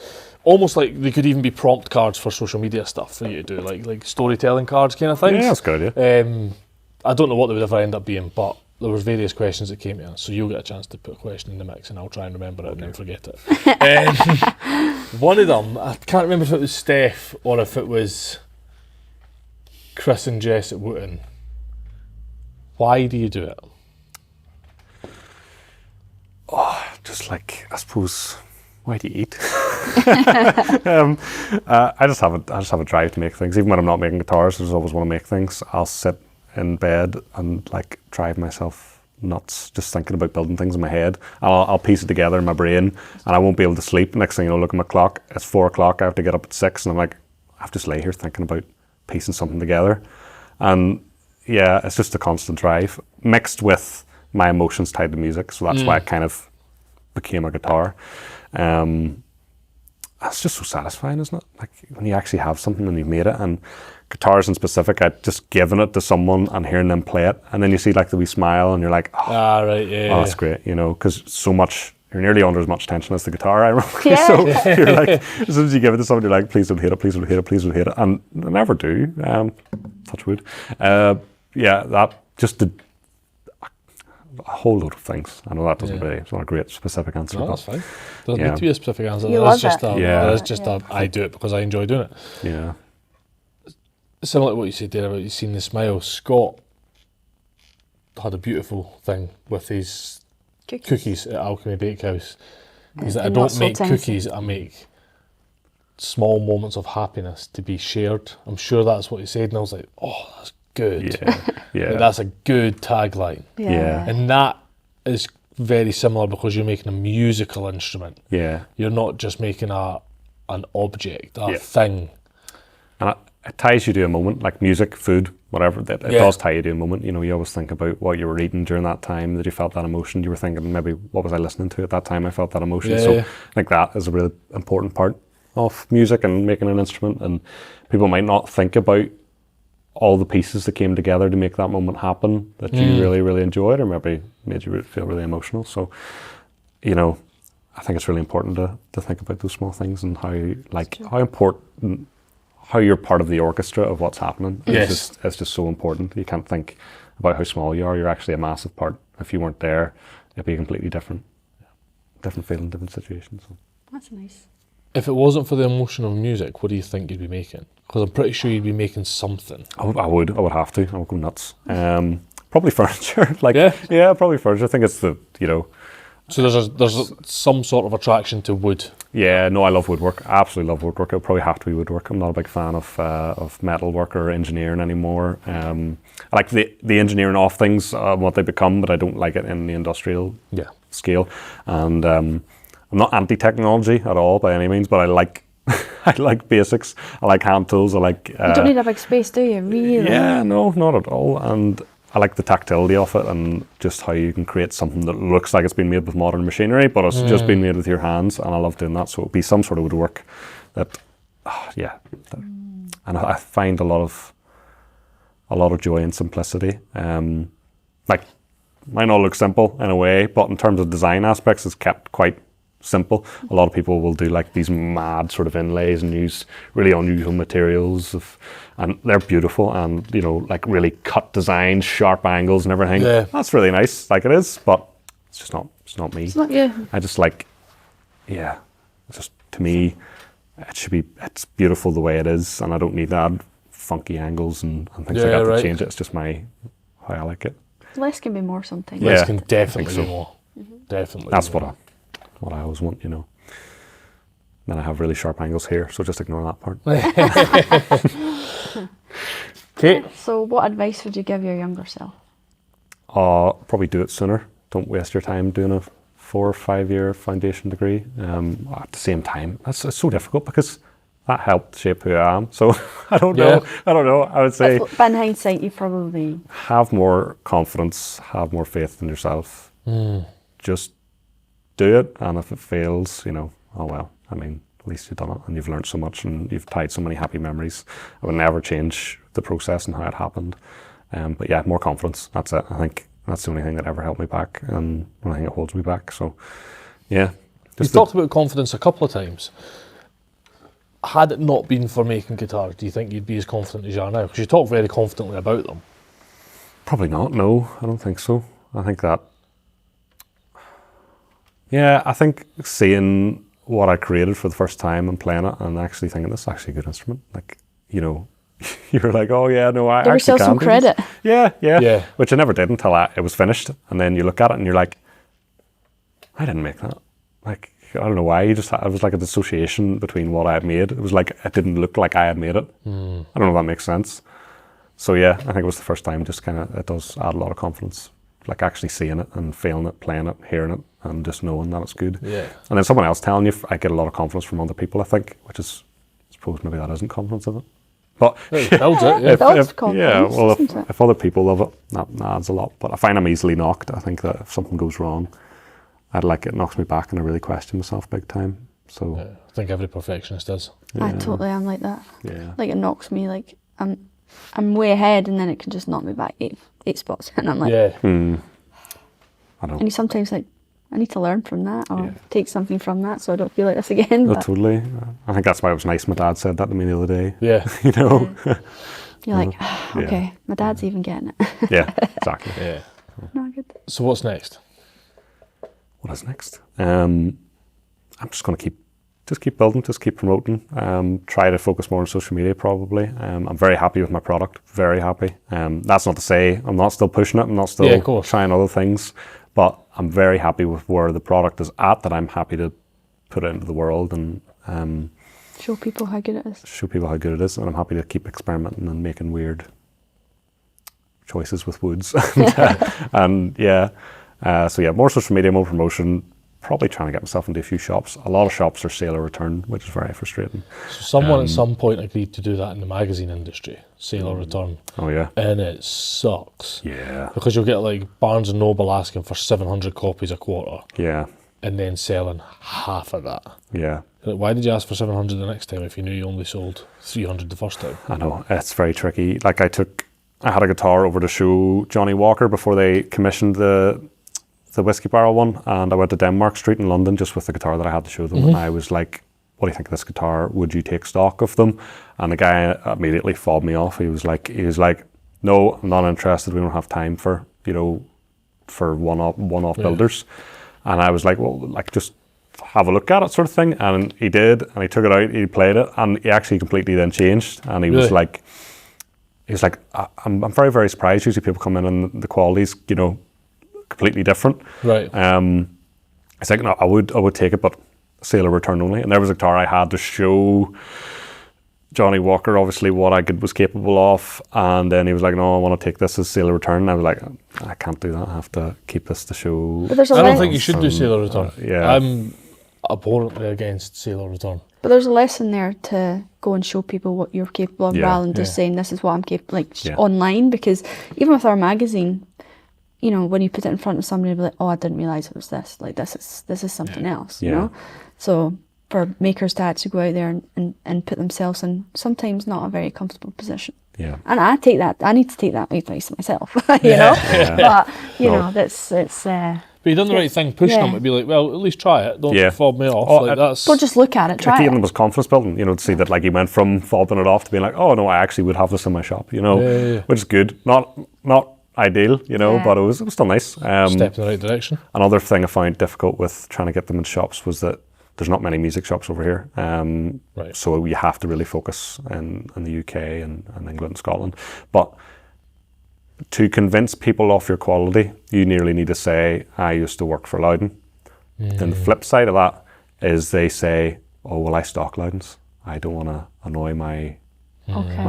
Almost like they could even be prompt cards for social media stuff for you to do, like storytelling cards kind of things. Yeah, that's a good idea. I don't know what they would ever end up being, but there was various questions that came to us, so you'll get a chance to put a question in the mix, and I'll try and remember it and then forget it. One of them, I can't remember if it was Steph or if it was Chris and Jess at Wooten. Why do you do it? Just like, I suppose, why do you eat? I just have a drive to make things. Even when I'm not making guitars, I just always want to make things. I'll sit in bed and like drive myself nuts just thinking about building things in my head. I'll piece it together in my brain, and I won't be able to sleep. Next thing you know, look at my clock. It's 4 o'clock. I have to get up at 6, and I'm like, I have to just lay here thinking about piecing something together. And yeah, it's just a constant drive mixed with my emotions tied to music. So that's why it kind of became a guitar. It's just so satisfying, isn't it? Like when you actually have something and you've made it. And guitars in specific, I'd just given it to someone and hearing them play it, and then you see like the wee smile, and you're like, oh, Right, yeah. oh that's great, you know, because so much. You're nearly under as much tension as the guitar, ironically. Yeah. So you're like, as soon as you give it to someone, you're like, please don't hit it, please don't hit it, please don't hit it, and I never do. Touch wood. Yeah, that just did a whole load of things. I know that doesn't really, it's not a great specific answer. No, but that's fine. Doesn't yeah. need to be a specific answer. You That's love just it. Yeah. That's just I do it because I enjoy doing it. Yeah. Similar to what you said there about you seeing the smile, Scott had a beautiful thing with his cookies at Alchemy Bakehouse. He's like, I Not don't so make tempting. cookies, I make small moments of happiness to be shared. I'm sure that's what he said, and I was like, oh, that's good. Yeah. Yeah. Like, that's a good tagline. Yeah. And that is very similar because you're making a musical instrument. Yeah. You're not just making an object, a Yeah. thing. And it ties you to a moment, like music, food, whatever. It does tie you to a moment. You know, you always think about what you were eating during that time, that you felt that emotion. You were thinking, maybe, what was I listening to at that time? I felt that emotion. So I think that is a really important part of music and making an instrument. And people might not think about all the pieces that came together to make that moment happen that you really, really enjoyed, or maybe made you feel really emotional. So, you know, I think it's really important to think about those small things and how important, how you're part of the orchestra of what's happening. Yes. It's just so important. You can't think about how small you are. You're actually a massive part. If you weren't there, it'd be completely different. Different feeling, different situation. So. That's nice. If it wasn't for the emotion of music, what do you think you'd be making? Because I'm pretty sure you'd be making something. I would have to. I would go nuts. Probably furniture. Probably furniture. I think it's the, you know. So there's some sort of attraction to wood. Yeah, no, I love woodwork. I absolutely love woodwork. It'll probably have to be woodwork. I'm not a big fan of metal work or engineering anymore. I like the engineering of things, what they become, but I don't like it in the industrial scale. And I'm not anti-technology at all by any means, but I like I like basics. I like hand tools. I like. You don't need a big space, do you? Really? Yeah, no, not at all. And I like the tactility of it and just how you can create something that looks like it's been made with modern machinery, but it's just been made with your hands. And I love doing that. So it'd be some sort of woodwork that, and I find a lot of joy in simplicity. Like might not look simple in a way, but in terms of design aspects, it's kept quite simple. A lot of people will do like these mad sort of inlays and use really unusual materials and they're beautiful and, you know, like really cut designs, sharp angles and everything. Yeah. That's really nice, like it is, but it's not me. It's not you. I just like, it's just, to me, it's beautiful the way it is, and I don't need to add funky angles and things like that to change it. It's just how I like it. Less can be more sometimes. Less can definitely be more. Definitely. That's what I always want, you know. Then I have really sharp angles here, so just ignore that part. Okay. So what advice would you give your younger self? Probably do it sooner. Don't waste your time doing a 4 or 5 year foundation degree. At the same time, it's so difficult because that helped shape who I am. So I don't know. I would say, but in hindsight, you probably have more confidence, have more faith in yourself. Just do it, and if it fails, you know, oh well. I mean, at least you've done it, and you've learned so much, and you've tied so many happy memories. I would never change the process and how it happened. But yeah, more confidence. That's it. I think that's the only thing that ever held me back, and the only thing that holds me back. So, yeah. You've talked about confidence a couple of times. Had it not been for making guitars, do you think you'd be as confident as you are now? Because you talk very confidently about them. Probably not. No, I don't think so. I think that. Yeah, I think seeing what I created for the first time and playing it and actually thinking this is actually a good instrument, like, you know, you're like, oh yeah, no, I give actually yourself some credit. Yeah. Which I never did until it was finished, and then you look at it and you're like, I didn't make that. Like, I don't know why. It was like a dissociation between what I had made. It was like it didn't look like I had made it. I don't know if that makes sense. So yeah, I think it was the first time. Just kind of, it does add a lot of confidence, like actually seeing it and feeling it, playing it, hearing it, and just knowing that it's good. Yeah. And then someone else telling you, I get a lot of confidence from other people, I think, which is, I suppose maybe that isn't confidence of it. But it builds it, yeah. It builds confidence, well, doesn't it? if other people love it, that adds a lot. But I find I'm easily knocked. I think that if something goes wrong, it knocks me back and I really question myself big time. So yeah, I think every perfectionist does. I totally am like that. Yeah. Like it knocks me, like I'm way ahead, and then it can just knock me back eight spots, and I'm like, Yeah. I don't. and you sometimes like, I need to learn from that or take something from that so I don't feel like this again. No, but totally. I think that's why it was nice my dad said that to me the other day. Yeah. You know? you're like, okay, my dad's even getting it. Yeah, exactly. Yeah. No, good. So what's next? What is next? I'm just going to keep building, just keep promoting, try to focus more on social media probably. I'm very happy with my product, very happy. That's not to say I'm not still pushing it, I'm not still trying other things, but I'm very happy with where the product is at, that I'm happy to put it into the world and show people how good it is. Show people how good it is, and I'm happy to keep experimenting and making weird choices with woods. And yeah, so yeah, more social media, more promotion, probably trying to get myself into a few shops. A lot of shops are sale or return, which is very frustrating. So someone at some point agreed to do that in the magazine industry, sale or return. Oh yeah. And it sucks. Yeah. Because you'll get like Barnes and Noble asking for 700 copies a quarter. Yeah. And then selling half of that. Yeah. Like, why did you ask for 700 the next time if you knew you only sold 300 the first time? I know, it's very tricky. Like I had a guitar over to show Johnny Walker before they commissioned the Whiskey Barrel one, and I went to Denmark Street in London just with the guitar that I had to show them. And I was like, what do you think of this guitar? Would you take stock of them? And the guy immediately fobbed me off. He was like, no, I'm not interested. We don't have time for one-off builders. And I was like, well, like just have a look at it, sort of thing. And he did, and he took it out, he played it, and he actually completely then changed. And he was like, I'm very, very surprised. Usually people come in and the quality's, you know, completely different. Right. It's like, no, I would take it, but sale or return only. And there was a guitar I had to show Johnny Walker, obviously, what I was capable of. And then he was like, no, I want to take this as sale or return. And I was like, I can't do that. I have to keep this to show. I don't think you should do sale or return. Yeah. I'm abhorrently against sale or return. But there's a lesson there to go and show people what you're capable of rather than just saying, this is what I'm capable of, online. Because even with our magazine, you know, when you put it in front of somebody, they'll be like, oh, I didn't realise it was this. Like, this is something else, you know? So for makers to actually go out there and put themselves in sometimes not a very comfortable position. Yeah. And I need to take that advice myself, you know? But, you know, it's... But you done the right thing, pushing them to be like, well, at least try it. Don't fob me off. Don't just look at it, try it. Even was confidence building, you know, to see that like he went from fobbing it off to being like, oh no, I actually would have this in my shop, you know, which is good. Not ideal, you know, but it was still nice. Step in the right direction. Another thing I found difficult with trying to get them in shops was that there's not many music shops over here. So you have to really focus in the UK and England and Scotland. But to convince people of your quality, you nearly need to say, I used to work for Lowden. Then the flip side of that is they say, oh, well, I stock Lowdens. I don't want to annoy my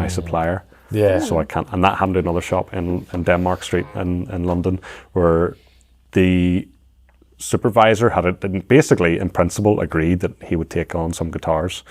supplier. Yeah. So I can't. And that happened to another shop in Denmark Street in London, where the supervisor had it basically in principle agreed that he would take on some guitars.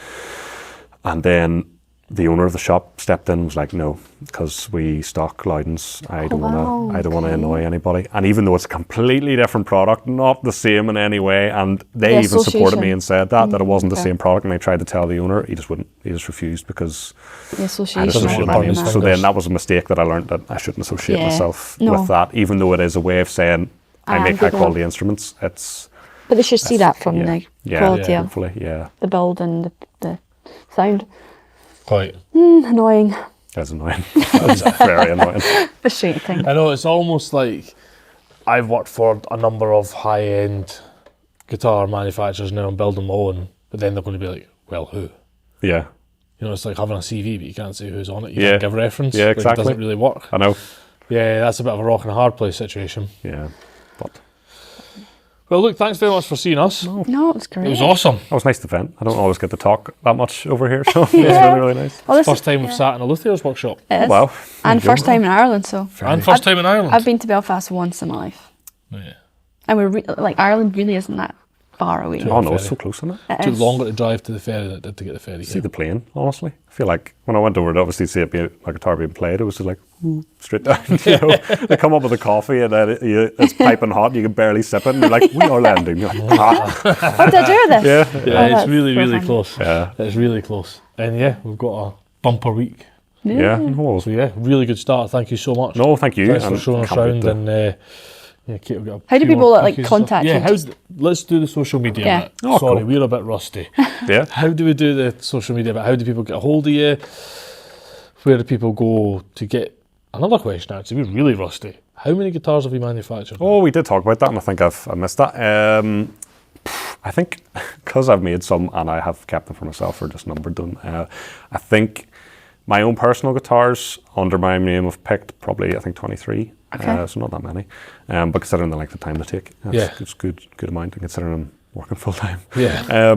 And then the owner of the shop stepped in and was like, no, because we stock Lowdens. I don't want to annoy anybody. And even though it's a completely different product, not the same in any way, and they even supported me and said that it wasn't the same product, and I tried to tell the owner, he just wouldn't. He just refused because the association. I'd associate my name. So then that was a mistake that I learned, that I shouldn't associate myself with that, even though it is a way of saying I make high quality instruments. But they should see that from the quality of the build and the sound. Quite. Annoying. That's annoying. That's very annoying. Frustrating. I know, it's almost like I've worked for a number of high-end guitar manufacturers now and building my own, but then they're going to be like, well, who? Yeah. You know, it's like having a CV, but you can't say who's on it. You can't give reference. Yeah, exactly. Like, it doesn't really work. I know. Yeah, that's a bit of a rock and a hard place situation. Yeah, but... Well, look, thanks very much for seeing us. No, it was great. It was awesome. That was nice to vent. I don't always get to talk that much over here, so it's really, really nice. Well, First time we've sat in a luthier's workshop. It is. Well, and first time in Ireland, so. And first time in Ireland. I've been to Belfast once in my life. Yeah. And we're Ireland really isn't that far away. Oh no, it's so close, isn't it? It took longer to drive to the ferry than it did to get the ferry. See the plane, honestly. I feel like when I went over to obviously see my guitar being played, it was just like straight down. You know, they come up with a coffee and then it's piping hot. You can barely sip it, and you're like, "We are landing." You're like, What did I do with this? Yeah, it's really, really close. Yeah, it's really close. And yeah, we've got a bumper week. Yeah. So yeah, really good start. Thank you so much. No, thank you. Thanks for showing us around and. Yeah, Kate, we've got how do people contact you? Yeah, let's do the social media bit. Oh, sorry, cool. we're a bit rusty. Yeah. How do we do the social media bit? How do people get a hold of you? Where do people go to get... Another question, actually, we're really rusty. How many guitars have you manufactured? Oh, we did talk about that, and I think I missed that. I think because I've made some and I have kept them for myself or just numbered them, I think my own personal guitars under my name of Pict, probably I think 23. So not that many, but considering the length of time they take, it's good amount, and considering I'm working full time. Yeah.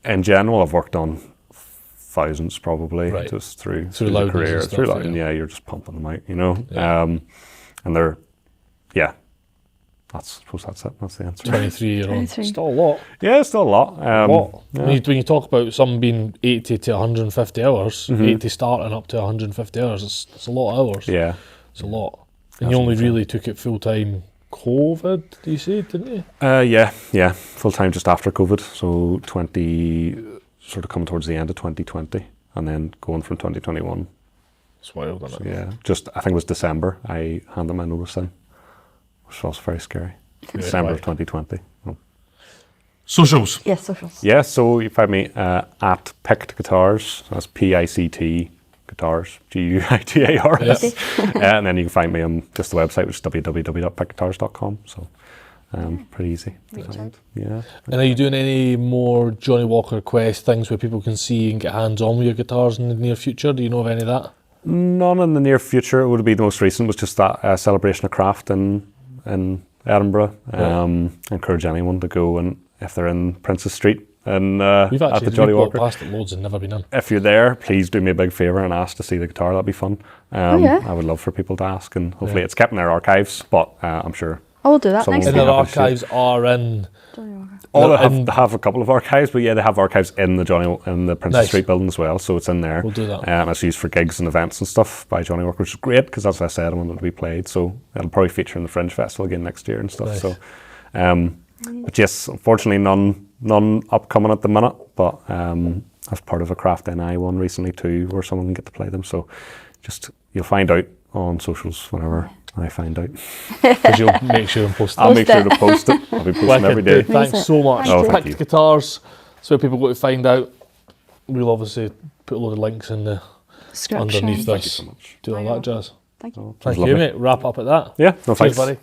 In general, I've worked on thousands probably, just through the career, through Lowden. Yeah, you're just pumping them out, you know. Yeah. And they're, I suppose that's it. That's the answer. 23 year old, still a lot. Yeah, it's still a lot. When you talk about some being 80 to 150 hours, 80 starting up to 150 hours, it's a lot of hours. Yeah, it's a lot. And you only really took it full time COVID, you say, didn't you? Yeah, full time just after COVID. So sort of coming towards the end of 2020, and then going from 2021. It's wild, isn't it? Yeah, just I think it was December I handed my notice in, which was very scary. December of 2020. Socials. Yes, socials. Yeah, so you find me at Pict Guitars. That's PICT Guitars, GUITARS. And then you can find me on just the website, which is www.pictguitars.com. So pretty easy. Yeah. And are you doing any more Johnny Walker Quest things where people can see and get hands-on with your guitars in the near future? Do you know of any of that? None in the near future. It would be the most recent was just that celebration of craft in Edinburgh. Encourage anyone to go, and if they're in Princess Street and we've at the Johnny Walker, past it loads and never been in. If you're there, please do me a big favour and ask to see the guitar. That'd be fun. I would love for people to ask, and hopefully it's kept in their archives. But I'm sure I'll do that next time. time. And their archives are in. They have a couple of archives, but they have archives in the Princess Street building as well, so it's in there. We'll do that. And it's used for gigs and events and stuff by Johnny Walker, which is great because, as I said, I wanted to be played, so it'll probably feature in the Fringe Festival again next year and stuff. Nice. So, but yes, unfortunately, none upcoming at the minute. But as part of a Craft NI one recently too, where someone can get to play them. So, just you'll find out on socials whenever I find out. Because you'll make sure and post it. I'll make sure to post it. I'll be posting every day. Thanks so much. Pict Guitars, so people go to find out. We'll obviously put a load of links in the underneath this. Thank you so much. Do all that jazz. Thank you. Thank you, mate. Wrap up at that. Yeah, no thanks. Cheers, buddy.